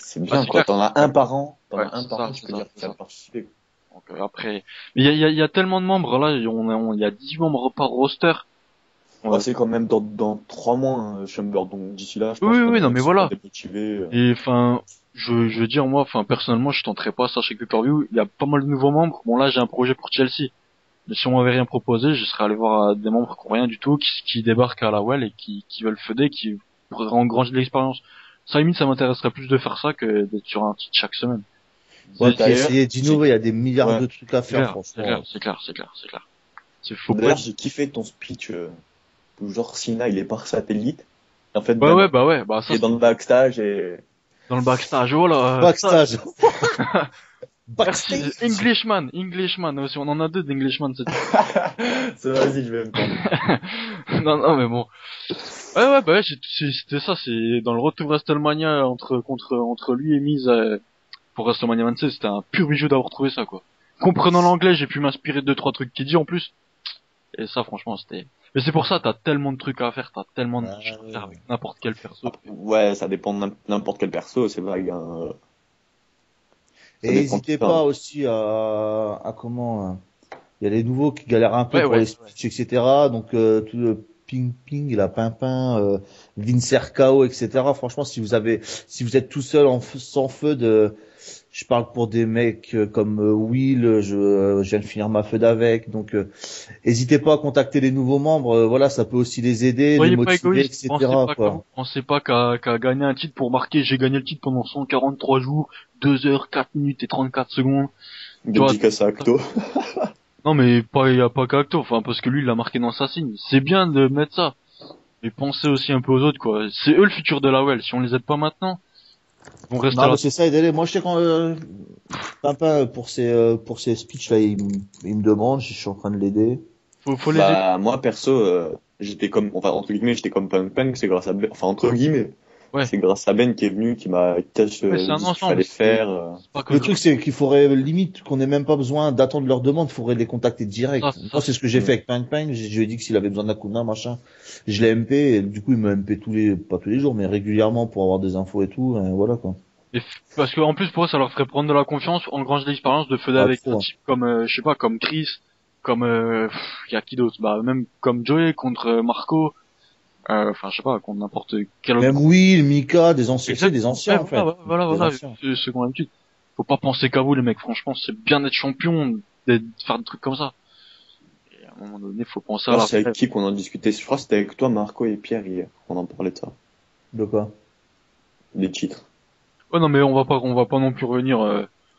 C: C'est
A: Ah,
C: bien,
A: c'est
C: quoi.
A: clair.
C: T'en as un par an. T'en
A: Ouais,
C: as un
A: c'est
C: par
A: ça,
C: an, tu
A: c'est
C: peux
A: ça,
C: dire que
A: c'est
C: tu as
A: ça.
C: participé.
A: Donc, après, mais il y a tellement de membres, là, il y a 18 membres par roster.
C: Bah,
A: Ouais.
C: c'est quand même dans 3 mois, hein, Chamber. Donc, d'ici là, je
A: Oui,
C: pense
A: oui,
C: que t'en
A: oui, non,
C: as
A: mais
C: qui seront
A: voilà.
C: démotivés.
A: Et enfin, je veux dire, moi, enfin, personnellement, je tenterai pas ça chez pay-per-view. Il y a pas mal de nouveaux membres. Bon, là, j'ai un projet pour Chelsea. Mais si on m'avait rien proposé, je serais allé voir des membres qui ont rien du tout, qui débarquent à la Well et qui veulent feuder, qui pourraient engranger de l'expérience. Ça, à la limite, ça m'intéresserait plus de faire ça que d'être sur un titre chaque semaine.
B: Ouais,
A: C'est
B: puis
C: D'ailleurs,
B: essayer
C: j'ai,
B: d'innover, il y a des milliards
C: ouais.
B: de trucs à
A: c'est
B: faire,
A: clair, c'est clair,
B: franchement.
A: c'est clair, c'est clair, c'est clair. Faut pas
C: D'ailleurs,
A: être...
C: j'ai kiffé ton speech, où genre Sina, il est par satellite. En fait,
A: Ouais, bah
C: il
A: ça,
C: est dans le backstage et
A: dans le backstage, voilà, ça,
B: Backstage.
A: merci.
B: Backstage.
A: Englishman aussi, on en a deux d'Englishman cette
C: ça, vas-y, je vais me prendre.
A: Non, non, mais bon. Ouais, bah ouais, c'était ça, c'est dans le retour WrestleMania entre lui et Miz pour WrestleMania 26, c'était un pur bijou d'avoir trouvé ça, quoi. Comprenant l'anglais, j'ai pu m'inspirer de deux, trois trucs qu'il dit en plus. Et ça, franchement, c'était... Mais c'est pour ça, t'as tellement de trucs à faire, t'as tellement de matchs à faire avec n'importe quel perso.
C: Ouais, ça dépend de n'importe quel perso, c'est vague, hein. Ça
B: Et
C: dépend de
B: n'hésitez
C: ça, hein.
B: pas aussi à comment, il y a les nouveaux qui galèrent un peu
A: Ouais,
B: pour
A: ouais.
B: les speeches, etc. Donc tout le ping ping, la pimpin, Vince RKO, etc. Franchement, si vous êtes tout seul sans feu je parle pour des mecs comme Will, je viens de finir ma feud avec. Donc n'hésitez pas à contacter les nouveaux membres. Voilà, ça peut aussi les aider, les
A: Soyez pas
B: motiver,
A: égoïste,
B: etc. Quoi.
A: pensez pas qu'à gagner un titre pour marquer, j'ai gagné le titre pendant 143 jours, 2 heures, 4 minutes et 34 secondes. Tu vois,
C: Dédicace à Acto.
A: non mais pas, y a pas qu'Acto, enfin, parce que lui, il l'a marqué dans sa signe. C'est bien de mettre ça. Mais pensez aussi un peu aux autres, quoi. C'est eux le futur de la Well. Si on les aide pas maintenant, ils vont rester
B: Non,
A: là.
B: mais c'est ça, aidez-les. Moi, je sais quand Pimpin pour ses speeches là, il me demande, je suis en train de l'aider.
A: Faut les aider.
C: Bah, moi, perso, j'étais comme, enfin, entre guillemets, j'étais comme Punk Punk, c'est grâce à Ben, enfin, entre guillemets,
A: Ouais.
C: c'est grâce à Ben qui est venu, qui m'a
A: Ouais, c'est un
C: dit ce qu'il
A: ensemble.
C: fallait faire.
A: C'est pas que
B: Le truc, c'est qu'il faudrait limite qu'on ait même pas besoin d'attendre leur demande, il faudrait les contacter direct.
A: c'est
B: Moi,
A: ça.
B: c'est ce que j'ai fait avec Pang Pang. Je lui ai dit que s'il avait besoin d'un coup de main, machin, je l'ai MP. Et du coup, il me MP pas tous les jours, mais régulièrement pour avoir des infos et tout. Et voilà quoi.
A: Parce que en plus pour eux ça leur ferait prendre de la confiance, engranger de l'expérience de feuder
B: Pas
A: avec
B: trop.
A: un
B: Hein.
A: type comme je sais pas, comme Chris, comme y a qui d'autre, bah même comme Joey contre Marco, enfin je sais pas, contre n'importe quel autre.
B: Même Will, Mika, des anciens, c'est des
A: Exactement.
B: anciens
A: Ouais,
B: en fait. Des
A: voilà,
B: anciens.
A: ce qu'on a l'habitude. Faut pas penser qu'à vous les mecs, franchement c'est bien d'être champion, de faire des trucs comme ça. Et à un moment donné faut penser à
C: Là,
A: la
C: c'est avec
A: relève.
C: qui qu'on en discutait? Je crois que c'était avec toi, Marco et Pierre hier. On en parlait de ça.
B: De quoi?
C: Des titres.
A: Ouais non mais on va pas non plus revenir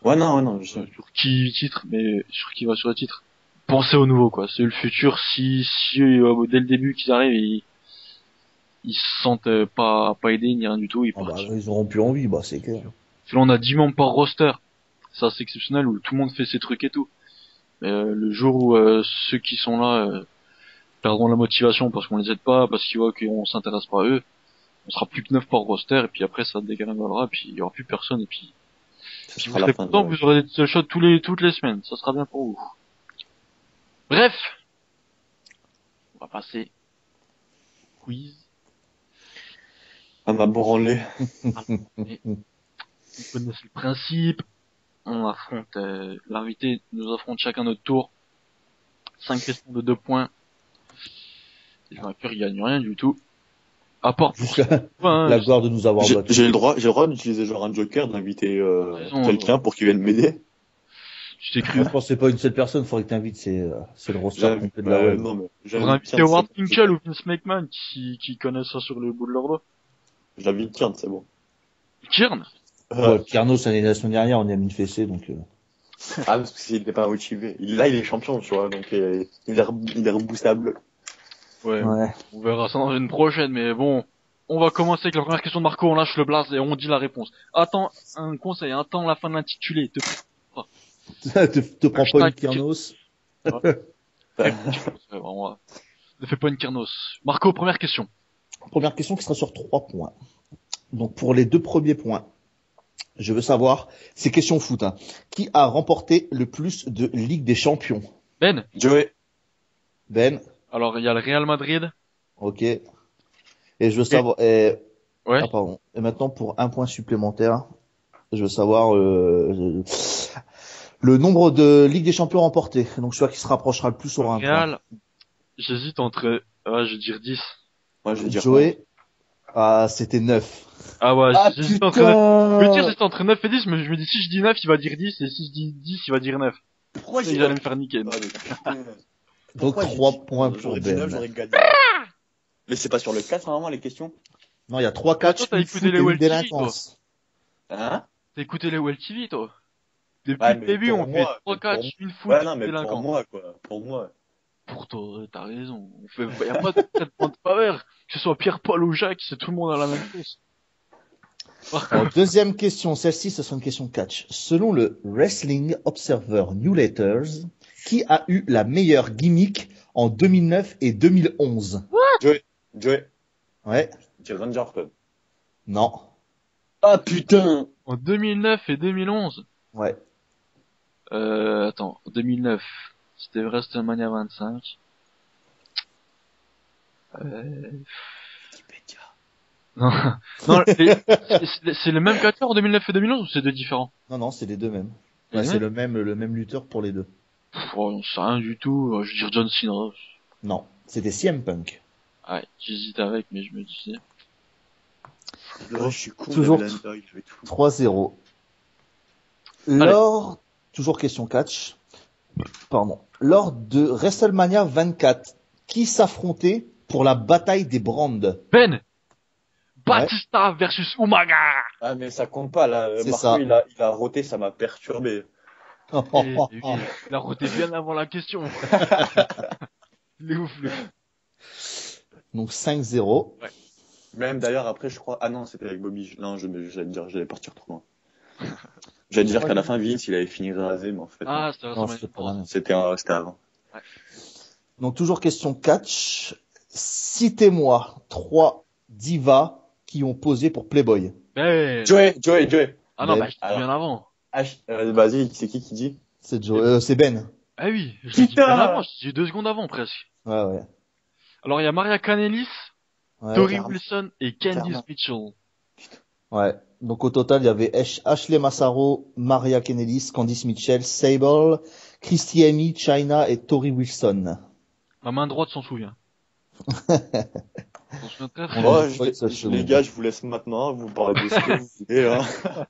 C: Ouais, non,
A: sur qui titre, mais sur qui va sur le titre. Pensez au nouveau quoi, c'est le futur. Si dès le début qu'ils arrivent, ils se sentent pas aidés ni rien du tout, ils
B: Ah bah,
A: partent.
B: ils auront plus envie, bah c'est clair.
A: Puis là on a 10 membres par roster, ça c'est exceptionnel où tout le monde fait ses trucs et tout. Mais le jour où ceux qui sont là perdront la motivation parce qu'on les aide pas, parce qu'ils voient qu'on s'intéresse pas à eux, on sera plus que 9 par roster et puis après ça dégringolera, puis il y aura plus personne et puis
C: ce
A: vous
C: sera la
A: serez
C: fin de
A: content,
C: la...
A: vous aurez des title shots toutes les semaines, ça sera bien pour vous. Bref, on va passer au quiz.
C: À ma branlée.
A: Vous connaissez le principe. On affronte l'invité, nous affronte chacun notre tour. 5 questions de 2 points. Et le vainqueur il gagne rien du tout. À part pour
B: Juste
A: hein,
B: la gloire de nous avoir battus.
C: J'ai le droit d'utiliser genre un joker, d'inviter
A: raison,
C: quelqu'un pour qu'il vienne m'aider.
A: je t'ai cru.
B: Franchement, c'est pas une seule personne, faudrait que t'invites, c'est le roster complet de la web.
C: Non, mais
A: Faudrait inviter Howard Finkel ou Vince McMahon qui connaissent ça sur le bout de leur doigt.
C: J'invite Kian, c'est bon.
A: Kiern.
B: Ouais, Carnot, ça la semaine dernière, on y a mis une fessée, donc,
C: Ah, parce qu'il n'était pas motivé. Là, il est champion, tu vois, donc il est reboostable.
A: Ouais,
B: Ouais.
A: on verra ça dans une prochaine, mais bon. On va commencer avec la première question de Marco, on lâche le blaze et on dit la réponse. Attends, un conseil, attends la fin de l'intitulé.
B: te prends pas une
A: Hashtag-
B: Kernos.
A: Vraiment, ne fais pas une Kernos. Marco, première question.
B: Première question qui sera sur 3 points. Donc pour les 2 premiers points, je veux savoir, c'est question foot, hein. Qui a remporté le plus de Ligue des Champions?
A: Ben,
C: Joey.
B: Ben,
A: alors il y a le Real Madrid.
B: ok. Et je veux savoir,
A: Ouais.
B: ah pardon. Et maintenant pour un point supplémentaire, je veux savoir le nombre de Ligue des Champions remportées. Donc celui qui se rapprochera le plus aura un point.
A: Real, j'hésite entre, je vais dire 10.
C: Moi, je vais dire
B: Joey, c'était 9.
A: Ah ouais,
C: Ah,
A: j'hésite
C: putain.
A: entre 9. Je veux dire, j'hésite entre 9 et 10, mais je me dis, si je dis 9, il va dire 10, et si je dis 10, il va dire 9.
C: Pourquoi
A: Il allait me faire niquer.
C: Ah, mais putain.
B: Donc
C: Pourquoi j'ai
B: 3
C: dit-
B: points pour
C: J'aurais dit
B: Ben.
C: 9, j'aurais gagné. Mais c'est pas sur le 4, normalement, les questions?
B: Non, il y a 3
A: Toi,
B: catchs,
A: t'as
B: une
A: écouté
B: foot et
A: les
B: une
A: Well TV,
B: délinquance.
C: Hein?
A: T'as écouté les Well TV, toi. Depuis
C: Ouais,
A: le
C: mais
A: début,
C: pour
A: on
C: moi,
A: fait 3
C: mais
A: catchs,
C: pour-
A: une foot,
C: Ouais, non, mais pour
A: délinquant.
C: moi, quoi. Pour moi.
A: Pour toi, t'as raison. Y a pas de traitement de faveur. Que ce soit Pierre-Paul ou Jacques, c'est tout le monde à la même chose.
B: Alors, deuxième question, celle-ci, ce sera une question catch. Selon le Wrestling Observer Newsletters, qui a eu la meilleure gimmick en 2009 et 2011?
C: Joey.
B: Ouais,
C: Je dis Ranger Club.
B: non,
C: Ah, putain!
A: En 2009 et 2011.
B: ouais.
A: Attends, 2009, c'était WrestleMania 25.
C: Wikipédia.
A: Non, non, c'est le même catcheur en 2009 et 2011 ou c'est deux différents?
B: Non, non, c'est les deux mêmes.
A: Les
B: Ouais, c'est
A: mêmes
B: le même lutteur pour les deux.
A: Oh, j'en sais rien du tout. Je veux dire John Cena.
B: Non, c'était CM Punk.
A: Ouais, j'hésite avec, mais je me disais.
C: Ouais, je suis con.
B: Toujours.
C: j'avais la note, je vais tout.
B: 3-0. Toujours question catch. Pardon. Lors de WrestleMania 24, qui s'affrontait pour la bataille des brands?
A: Ben! Batista versus Umaga!
C: Ah, mais ça compte pas, là.
B: C'est
C: Marco,
B: ça.
C: il a roté, ça m'a perturbé.
A: Oui, il a roté bien avant la question. Il est ouf, lui.
B: Donc 5-0.
C: Même d'ailleurs, après, je crois. Ah non, c'était avec Bobby. Non, j'allais dire, j'allais partir trop loin. J'allais dire qu'à la fin, Vince, il avait fini rasé, mais en fait,
A: Ah, c'était
B: Non,
A: WrestleMania
B: c'était pas la même.
C: c'était avant.
B: Donc toujours question catch. Citez-moi 3 divas qui ont posé pour Playboy.
A: Ben!
C: Joey.
A: Ah non,
B: Ben,
A: bah, je t'ai bien avant.
C: Vas-y, c'est qui dit?
B: C'est c'est Ben.
A: Ah oui, je l'ai dit bien
C: Putain!
A: avant, j'ai dit 2 secondes avant, presque.
B: Ouais, ouais.
A: Alors, il y a Maria Kanellis,
B: Ouais,
A: Tori
C: clairement.
A: Wilson et Candice
C: Clairement.
A: Mitchell.
B: ouais. Donc au total, il y avait Ashley Massaro, Maria Kanellis, Candice Mitchell, Sable, Christy Amy, Chyna et Tori Wilson.
A: Ma main droite s'en souvient. On se souvient très très
B: On
A: bien.
B: a
C: Oh,
B: dit quoi que ça se
C: les
B: joue.
C: gars, je vous laisse maintenant, vous parlez de ce que vous voulez, hein.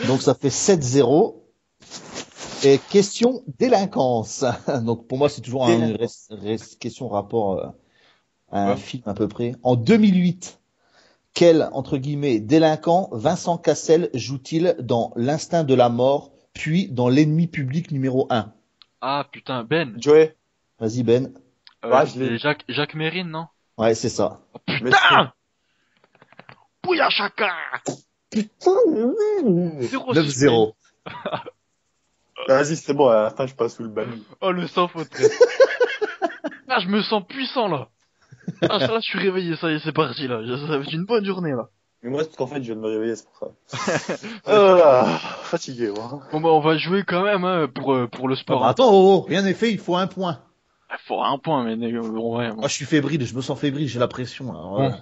B: Donc ça fait 7-0. Et question délinquance. Donc pour moi, c'est toujours une question rapport à un
A: Ouais.
B: film à peu près. En 2008, quel, entre guillemets, délinquant Vincent Cassel joue-t-il dans L'Instinct de la mort, puis dans L'ennemi public numéro 1?
A: Ah, putain, Ben.
C: Joey.
B: Vas-y Ben.
C: Ouais, je l'ai.
A: C'est Jacques Mérine, non?
B: Ouais, c'est ça.
A: Oh,
C: Mais
A: putain! Bouya chacun!
C: Putain,
B: 9-0.
C: Vas-y, c'est bon, à la fin, je passe sous le banni.
A: Oh, le sans faute. Là, je me sens puissant, là. Ah, ça, là, je suis réveillé, ça y est, c'est parti, là. Ça va être une bonne journée, là.
C: Mais moi, c'est parce qu'en fait, je viens de me réveiller, c'est pour ça. Ah, fatigué, moi.
A: Bon, bah, on va jouer quand même, hein, pour le
B: Ah
A: sport.
B: bah, attends, rien n'est fait, il faut un point.
A: Il faut un point, mais bon, ouais.
B: Moi, je suis fébrile, je me sens fébrile, j'ai la pression. Alors,
A: Bon.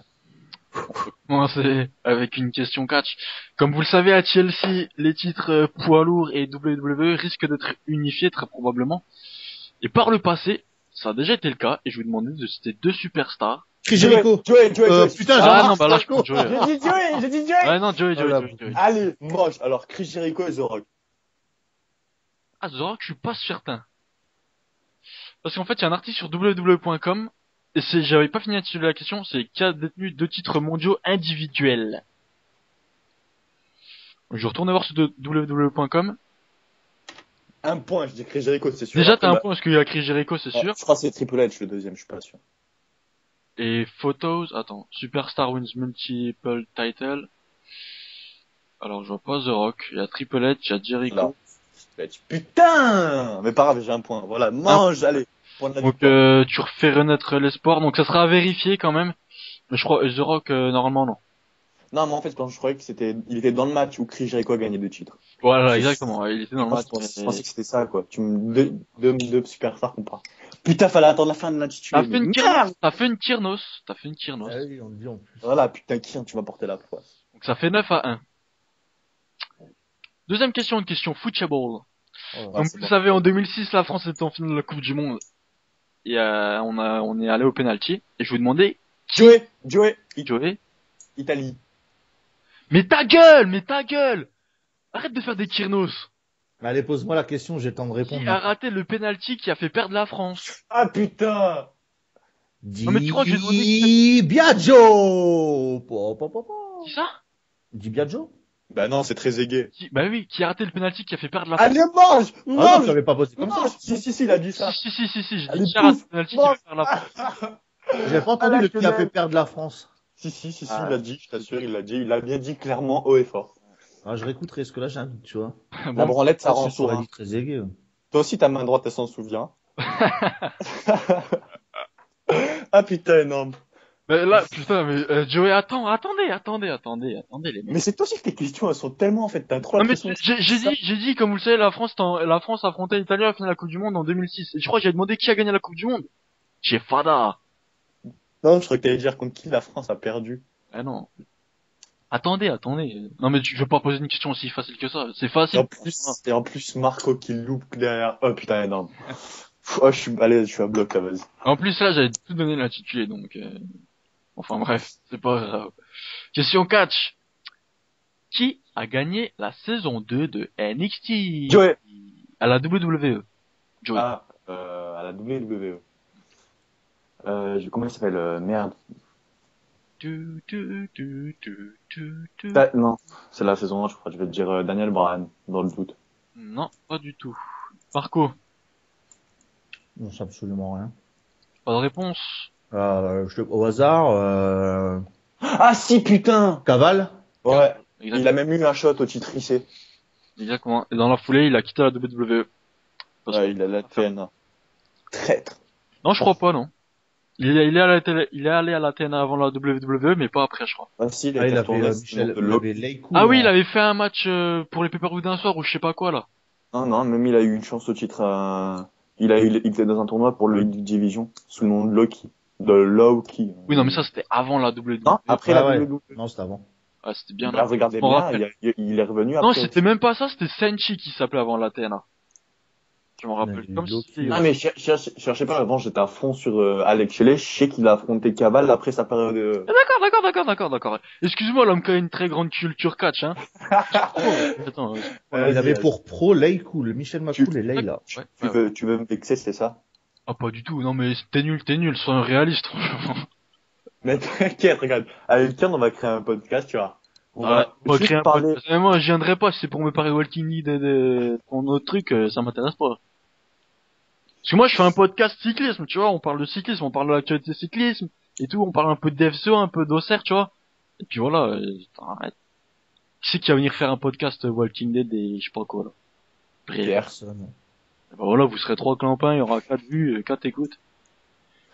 A: Commencer avec une question catch. Comme vous le savez, à Chelsea, les titres poids lourds et WWE risquent d'être unifiés très probablement. Et par le passé, ça a déjà été le cas, et je vous demandais de citer 2 superstars.
B: Chris Jericho.
C: Joey.
B: Putain,
A: Ah
B: Jean-Marc
A: non, bah là je
B: Sarko.
A: prends Joey.
C: J'ai dit Joey.
A: Ah non, Joey.
C: Allez, moche. Alors, Chris Jericho et The Rock.
A: Ah, The Rock, je suis pas certain. Parce qu'en fait, il y a un article sur www.com, et j'avais pas fini de la question, c'est qui a détenu 2 titres mondiaux individuels. Je retourne voir sur www.com.
C: Un point, je dis Chris Jericho, c'est sûr.
A: Déjà,
C: Après,
A: t'as un
C: bah,
A: point parce qu'il y a Chris Jericho, c'est sûr.
C: Je crois que c'est Triple H, le deuxième, je suis pas sûr.
A: Et Photos, attends, Superstar wins multiple title. Alors, je vois pas The Rock. Il y a Triple H, il y a Jericho.
C: Putain! Mais pas grave, j'ai un point. Voilà, mange, allez. Point de la
A: Donc,
C: victoire.
A: tu refais renaître l'espoir. Donc, ça sera à vérifier quand même. Mais je crois, The Rock, normalement, non.
C: Non, mais en fait, quand je croyais que il était dans le match où Chris Jericho a gagné 2 titres.
A: Voilà,
C: C'est-
A: exactement. Il était dans le
C: Moi,
A: match.
C: je pensais que c'était ça, quoi. Deux superstars qu'on part. Putain, fallait attendre la fin de l'intitulé.
A: T'as fait une
C: Merde!
A: Tyrnos. T'as fait une Tyrnos.
B: Ah oui, on le dit en plus.
C: Voilà, putain, Kian, tu vas porter la poisse.
A: Donc, ça fait 9-1. Deuxième question, une question football.
B: Oh,
A: Comme
C: c'est
A: vous
C: bon.
A: le savez, en 2006, la France était en finale de la Coupe du Monde. Et on est allé au penalty. Et je vous demandais,
C: Joey,
A: Joey,
C: Italie.
A: mais ta gueule, mais ta gueule! Arrête de faire des Tyrnos.
B: Mais allez, pose-moi la question, j'ai le temps de répondre.
A: Qui a raté le penalty qui a fait perdre la France?
C: Ah, putain!
A: Non, mais tu crois que j'ai demandé
B: Di Biagio.
A: Qui ça?
B: Di Biagio.
C: Bah non, c'est très aigué.
A: Bah oui, qui a raté le penalty qui a fait perdre la France?
C: Allez, mange!
B: Ah non,
C: Mange!
B: tu l'avais pas posé comme ça.
C: Mange! Si, il a dit ça.
A: Si, j'ai
C: Allez,
A: dit qui a raté
C: pouf,
A: le penalty qui
C: mange.
A: a fait perdre la France.
B: J'ai pas entendu
C: Ah,
B: le
C: la
B: qui a fait
C: quenelle.
B: perdre la France.
C: Si,
A: Ah.
C: il l'a dit, je t'assure, il l'a dit. Il a bien dit clairement haut et fort.
B: Ah, je réécouterai ce que là j'ai un doute, tu vois.
C: La
A: Bon,
C: branlette, ça
B: Ah,
C: rend
B: c'est
C: sourd.
B: sur
C: Hein.
B: dit très aiguë.
C: Toi aussi, ta main droite, elle s'en souvient. Ah putain, énorme.
A: mais là, putain, mais Joey, attendez, les mecs.
C: Mais c'est toi aussi que tes questions, elles sont tellement, en fait, t'as trop
A: Non mais
C: l'impression.
A: j'ai dit, comme vous le savez, la France affrontait l'Italie à la finale de la Coupe du Monde en 2006. Et je crois que j'ai demandé qui a gagné la Coupe du Monde. J'ai Fada.
C: Non, je crois que t'allais dire contre qui la France a perdu.
A: Ah non. Attendez. Non mais je vais pas poser une question aussi facile que ça. C'est facile.
C: Et en plus, Marco qui loupe derrière. Oh putain, énorme. Oh, allez, je suis à bloc, là, vas-y.
A: En plus là, j'avais tout donné l'intitulé, donc enfin bref, c'est pas grave. Question catch. Qui a gagné la saison 2 de NXT?
C: Joey.
A: À la WWE. Joey.
C: Ah, à la WWE. Comment il s'appelle, merde. Non, c'est la saison 1, je crois. Je vais te dire Daniel Bryan, dans le doute.
A: Non, pas du tout. Marco,
B: Non, c'est absolument rien.
A: pas de réponse.
B: Au hasard,
C: Ah si, putain!
B: Cavale.
C: Ouais.
A: Exactement.
C: Il a même eu un shot au titre IC.
A: Exactement. Et dans la foulée, il a quitté la WWE. Parce que-
C: Ouais, il a la TNA. Traître.
A: Non, je crois pas, non. Il est allé à la TNA avant la WWE, mais pas après, je crois.
C: Ah si,
B: Ah, il a
C: retourné,
B: fait Michel,
C: de
B: il
C: l'eau.
B: avait Leikou,
A: Ah oui,
B: là.
A: il avait fait un match pour les pay-per-view d'un soir ou je sais pas quoi, là.
C: Non, même il a eu une chance au titre il était dans un tournoi pour le Division, sous le nom de Loki. De Loki.
A: Oui, non, mais ça, c'était avant la WWE.
C: Non, après
B: Ah
C: la
B: ouais.
C: WWE.
B: Non, c'était avant.
A: Ah, c'était bien
C: Là,
A: avant.
C: regardez
A: Je m'en
C: bien,
A: rappelle.
C: il est revenu après.
A: Non, c'était même pas ça, c'était Senchi qui s'appelait avant la TNA. Je m'en
B: Mais
A: rappelle.
B: il
A: Comme
B: est bloqué,
A: si...
C: Ah mais cherchez pas, avant j'étais à fond sur Alex Shelley, je sais qu'il a affronté Caval après sa période
A: D'accord. Excuse-moi, l'homme qui a une très grande culture catch, hein. Attends,
B: Il
C: Vas-y,
B: avait
C: vas-y.
B: pour pro Leikou, le Michel McCool et Leila.
A: ouais.
C: Tu veux me vexer, c'est ça?
A: Ah, pas du tout. Non, mais t'es nul, sois un réaliste, franchement.
C: Mais t'inquiète, regarde, avec Kian on va créer un podcast, tu vois. On
A: Ouais,
C: va
A: on va
C: juste
A: créer un
C: parler.
A: podcast. Mais moi, je viendrai pas, si c'est pour me parler Walking Dead de ton autre truc, ça m'intéresse pas. Parce que moi, je fais un podcast cyclisme, tu vois, on parle de cyclisme, on parle de l'actualité cyclisme, et tout, on parle un peu de DFCO, un peu d'Auxerre, tu vois. Et puis voilà, arrête. Qui c'est qui va venir faire un podcast Walking Dead et je sais pas quoi, là. Bref.
C: Pierre.
B: Personne.
A: Bah voilà, vous serez 3 clampins, il y aura 4 vues, 4 écoutes.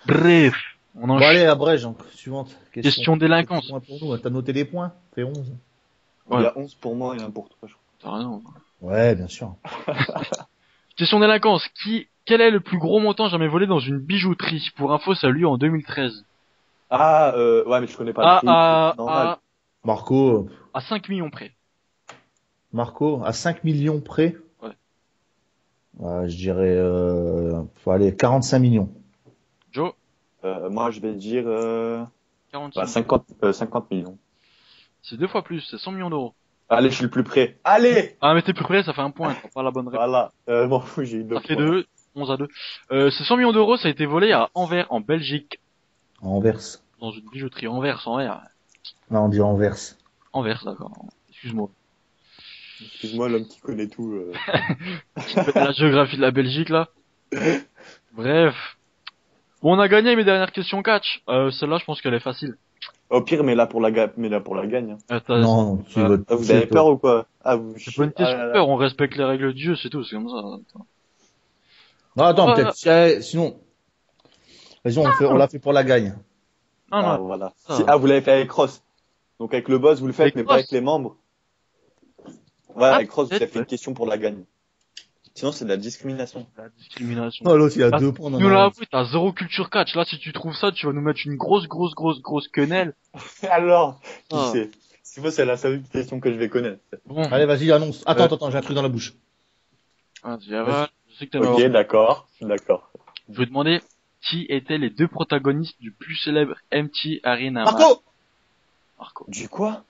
A: Bref. On
B: Bon,
A: enchaîne.
B: allez, abrège, donc. Suivante.
A: Question délinquance.
B: Points pour nous. T'as noté les points? Fait 11.
C: Il
A: Ouais.
C: y a 11 pour moi et 1 pour toi, je crois.
A: T'as raison.
B: Ouais, bien sûr.
A: Question délinquance. Quel est le plus gros montant jamais volé dans une bijouterie? Pour info, ça a eu lieu en 2013.
C: Ah, ouais, mais je connais pas le prix. Normal.
B: Marco,
A: À 5 millions près.
B: à 5 millions près.
A: Ouais.
B: Je dirais, faut aller 45 millions.
A: Joe,
C: Moi, je vais dire,
A: 46.
C: 50 millions.
A: C'est 2 fois plus, c'est 100 millions d'euros.
C: Allez, je suis le plus près. Allez!
A: Ah, mais t'es plus près, ça fait un point, t'as pas la bonne réponse.
C: Voilà. Bon, j'ai eu 2
A: Ça fait 2, 11 à 2. C'est 100 millions d'euros, ça a été volé à Anvers, en Belgique.
B: À Anvers.
A: Dans une bijouterie. Anvers.
B: Non, on dit Anvers.
A: Anvers, d'accord. Excuse-moi.
C: Excuse-moi, l'homme qui connaît tout.
A: La géographie de la Belgique, là. Bref. Bon, on a gagné mes dernières questions catch. Celle-là, je pense qu'elle est facile.
C: Au pire, mais là pour la gagne. Hein.
B: Non, tu
A: Ah,
B: vas te
C: Ah, vous
B: toucher,
C: avez
B: toi.
C: peur ou quoi? Ah, vous
A: c'est pas une
C: Ah
A: question
C: là
A: de
C: là.
A: peur, on respecte les règles du jeu, c'est tout, c'est comme ça. Attends.
B: Non, attends,
A: Ah,
B: peut-être, sinon, vas-y, on l'a fait pour la gagne.
A: non,
C: Ah,
A: non,
C: voilà.
A: ça.
C: Vous l'avez fait avec Cross. Donc avec le boss, vous le faites,
A: Avec
C: mais pas
A: Cross.
C: avec les membres. Ouais,
A: Ah,
C: avec Cross, vous avez
A: peut-être,
C: fait une
A: ouais.
C: question pour la gagne. Sinon, c'est de la discrimination.
A: La discrimination.
B: Oh, l'autre, il a
A: Ah,
B: 2 points dans
A: nous
B: la
A: l'a
B: honte.
A: avoué, t'as zéro culture catch. Là, si tu trouves ça, tu vas nous mettre une grosse quenelle.
C: Alors, qui
A: Ah.
C: sait? Si moi, c'est la seule question que je vais connaître.
A: Bon.
B: Allez, vas-y, annonce. Attends, j'ai un truc dans la bouche.
A: Vas-y, avale. Je sais que t'aimes
C: Ok,
A: avoir.
C: d'accord.
A: Je vais demander qui étaient les deux protagonistes du plus célèbre MT Arena match. Marco.
C: Du quoi?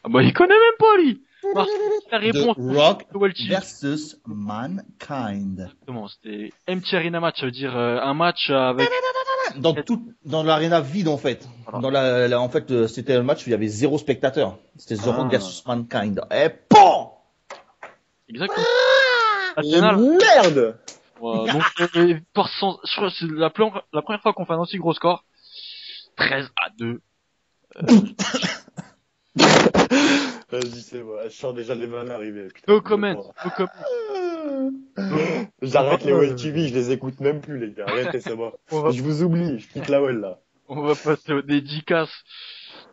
A: Ah bah, il connaît même pas, lui. Marco, la réponse.
B: The Rock
A: Well TV.
B: versus Mankind.
A: Exactement, c'était MT Arena match, ça veut dire un match avec.
B: Dans l'arena vide, en fait.
A: Voilà.
B: En fait, c'était un match où il y avait 0 spectateur. C'était The Rock
C: Ah.
B: versus Mankind. Et POM!
A: Exactement.
C: Oh,
A: National.
C: merde!
A: Voilà, donc, je crois que c'est la première fois qu'on fait un aussi gros score. 13-2.
C: Vas-y, c'est bon. Je sens déjà les vannes arriver. Putain,
A: No comment. No comment.
C: J'arrête les Well TV, je les écoute même plus, les gars. Arrêtez, c'est bon.
A: On va,
C: Je vous oublie, je quitte la Well, là.
A: on va passer aux dédicaces.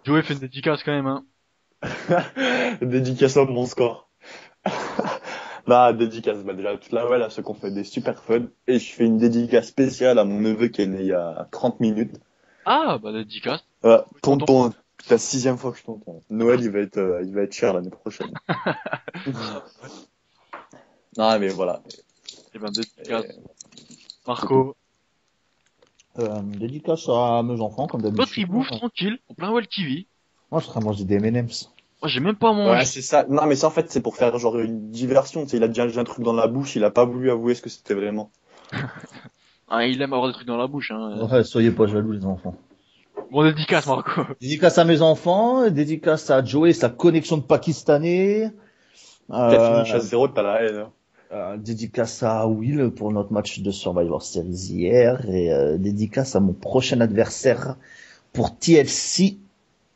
A: Joey fait une dédicace quand même, hein.
C: Dédicace à mon score. Bah, dédicace, bah, déjà, toute la Well à ceux qui ont fait des super fun. Et je fais une dédicace spéciale à mon neveu qui est né il y a 30 minutes.
A: Ah, bah, dédicace.
C: Tonton, c'est la 6e fois que je t'entends. Noël, il va être cher l'année prochaine. Non, mais voilà.
A: Eh ben, dédicace. Marco.
B: Dédicace à mes enfants, comme d'habitude.
A: L'autre, il bouffe tranquille, en plein Well TV.
B: Moi, je serais manger des M&M's.
A: Moi, j'ai même pas mangé.
C: Ouais, c'est ça. Non, mais ça, en fait, c'est pour faire genre une diversion. Tu sais, il a déjà un truc dans la bouche, il a pas voulu avouer ce que c'était vraiment.
A: Ah, il aime avoir des trucs dans la bouche, hein.
B: Ouais, soyez pas jaloux, les enfants.
A: Bon, dédicace, Marco.
B: Dédicace à mes enfants, dédicace à Joey, sa connexion de Pakistanais.
C: T'as fini chasse 0, t'as la haine. Hein.
B: Dédicace à Will pour notre match de Survivor Series hier et dédicace à mon prochain adversaire pour TLC.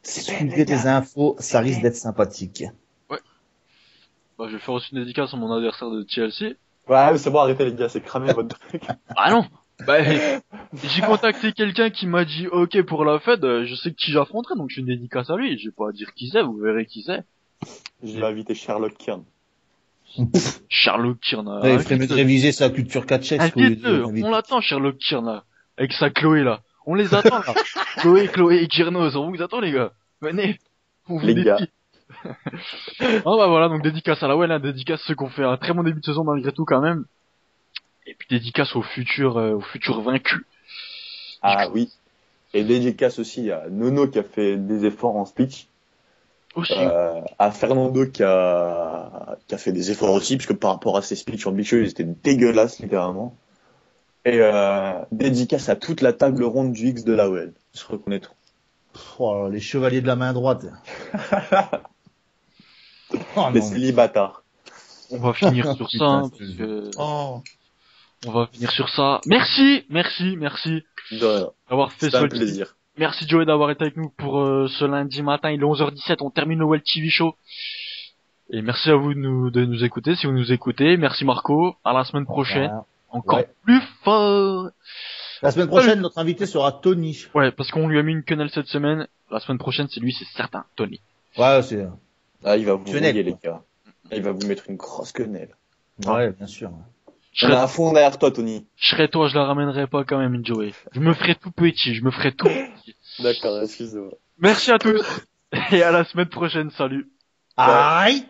B: Suivez les infos, ça risque d'être sympathique.
A: Bah, je vais faire aussi une dédicace à mon adversaire de TLC.
C: Ouais, c'est bon, arrêtez les gars, c'est cramé votre truc.
A: Ah non! Bah, j'ai contacté quelqu'un qui m'a dit ok pour la Fed, je sais qui j'affronterai, donc je fais une dédicace à lui. Je vais pas dire qui c'est, vous verrez qui c'est.
C: Je vais inviter Sherlock Kern.
A: Sherlock Kierna.
B: Il ferait mieux de réviser sa culture catchesque.
A: Invite-le, on l'attend Sherlock Kierna. Avec sa Chloé là. On les attend là. Chloé et Kiernos, on vous attend les gars. Venez. On vous
C: Les
A: dédie.
C: gars.
A: Ah bah voilà, donc dédicace à la Well, hein, dédicace à ceux qui ont fait un très bon début de saison malgré tout quand même. Et puis dédicace aux futurs vaincus.
C: Ah oui. Et dédicace aussi à Nono qui a fait des efforts en speech.
A: Aussi.
C: À Fernando qui a fait des efforts aussi, parce que par rapport à ses speeches ambitieux, ils étaient dégueulasses, littéralement. Et dédicace à toute la table ronde du X de la OL. Je reconnais tout.
B: Oh, les chevaliers de la main droite. Oh,
C: Les
B: non.
C: célibataires.
A: On va finir sur ça, hein,
B: Putain,
A: parce que
B: Oh.
A: on va finir sur ça. Merci
C: De rien.
A: d'avoir fait
C: C'était un
A: ce
C: plaisir.
A: Merci Joey d'avoir été avec nous pour ce lundi matin, il est 11h17, on termine le Well TV Show. Et merci à vous de nous écouter, si vous nous écoutez. Merci Marco, à la semaine prochaine,
B: Voilà.
A: encore
B: Ouais.
A: plus fort.
B: La semaine prochaine, notre invité sera Tony.
A: Ouais, parce qu'on lui a mis une quenelle cette semaine, la semaine prochaine c'est lui, c'est certain, Tony.
B: Ouais, c'est.
C: Ah, il va vous
B: Quenelle,
C: mouiller, les
B: quoi.
C: gars. Il va vous mettre une grosse quenelle.
B: Ouais, bien sûr.
A: Je
C: On est
A: serais,
C: à fond derrière toi, Tony.
A: je serais toi, je la ramènerai pas quand même, Joey. Je me ferai tout petit, je me ferai tout petit.
C: D'accord, excuse-moi.
A: Merci à tous, et à la semaine prochaine, salut.
B: Aïe!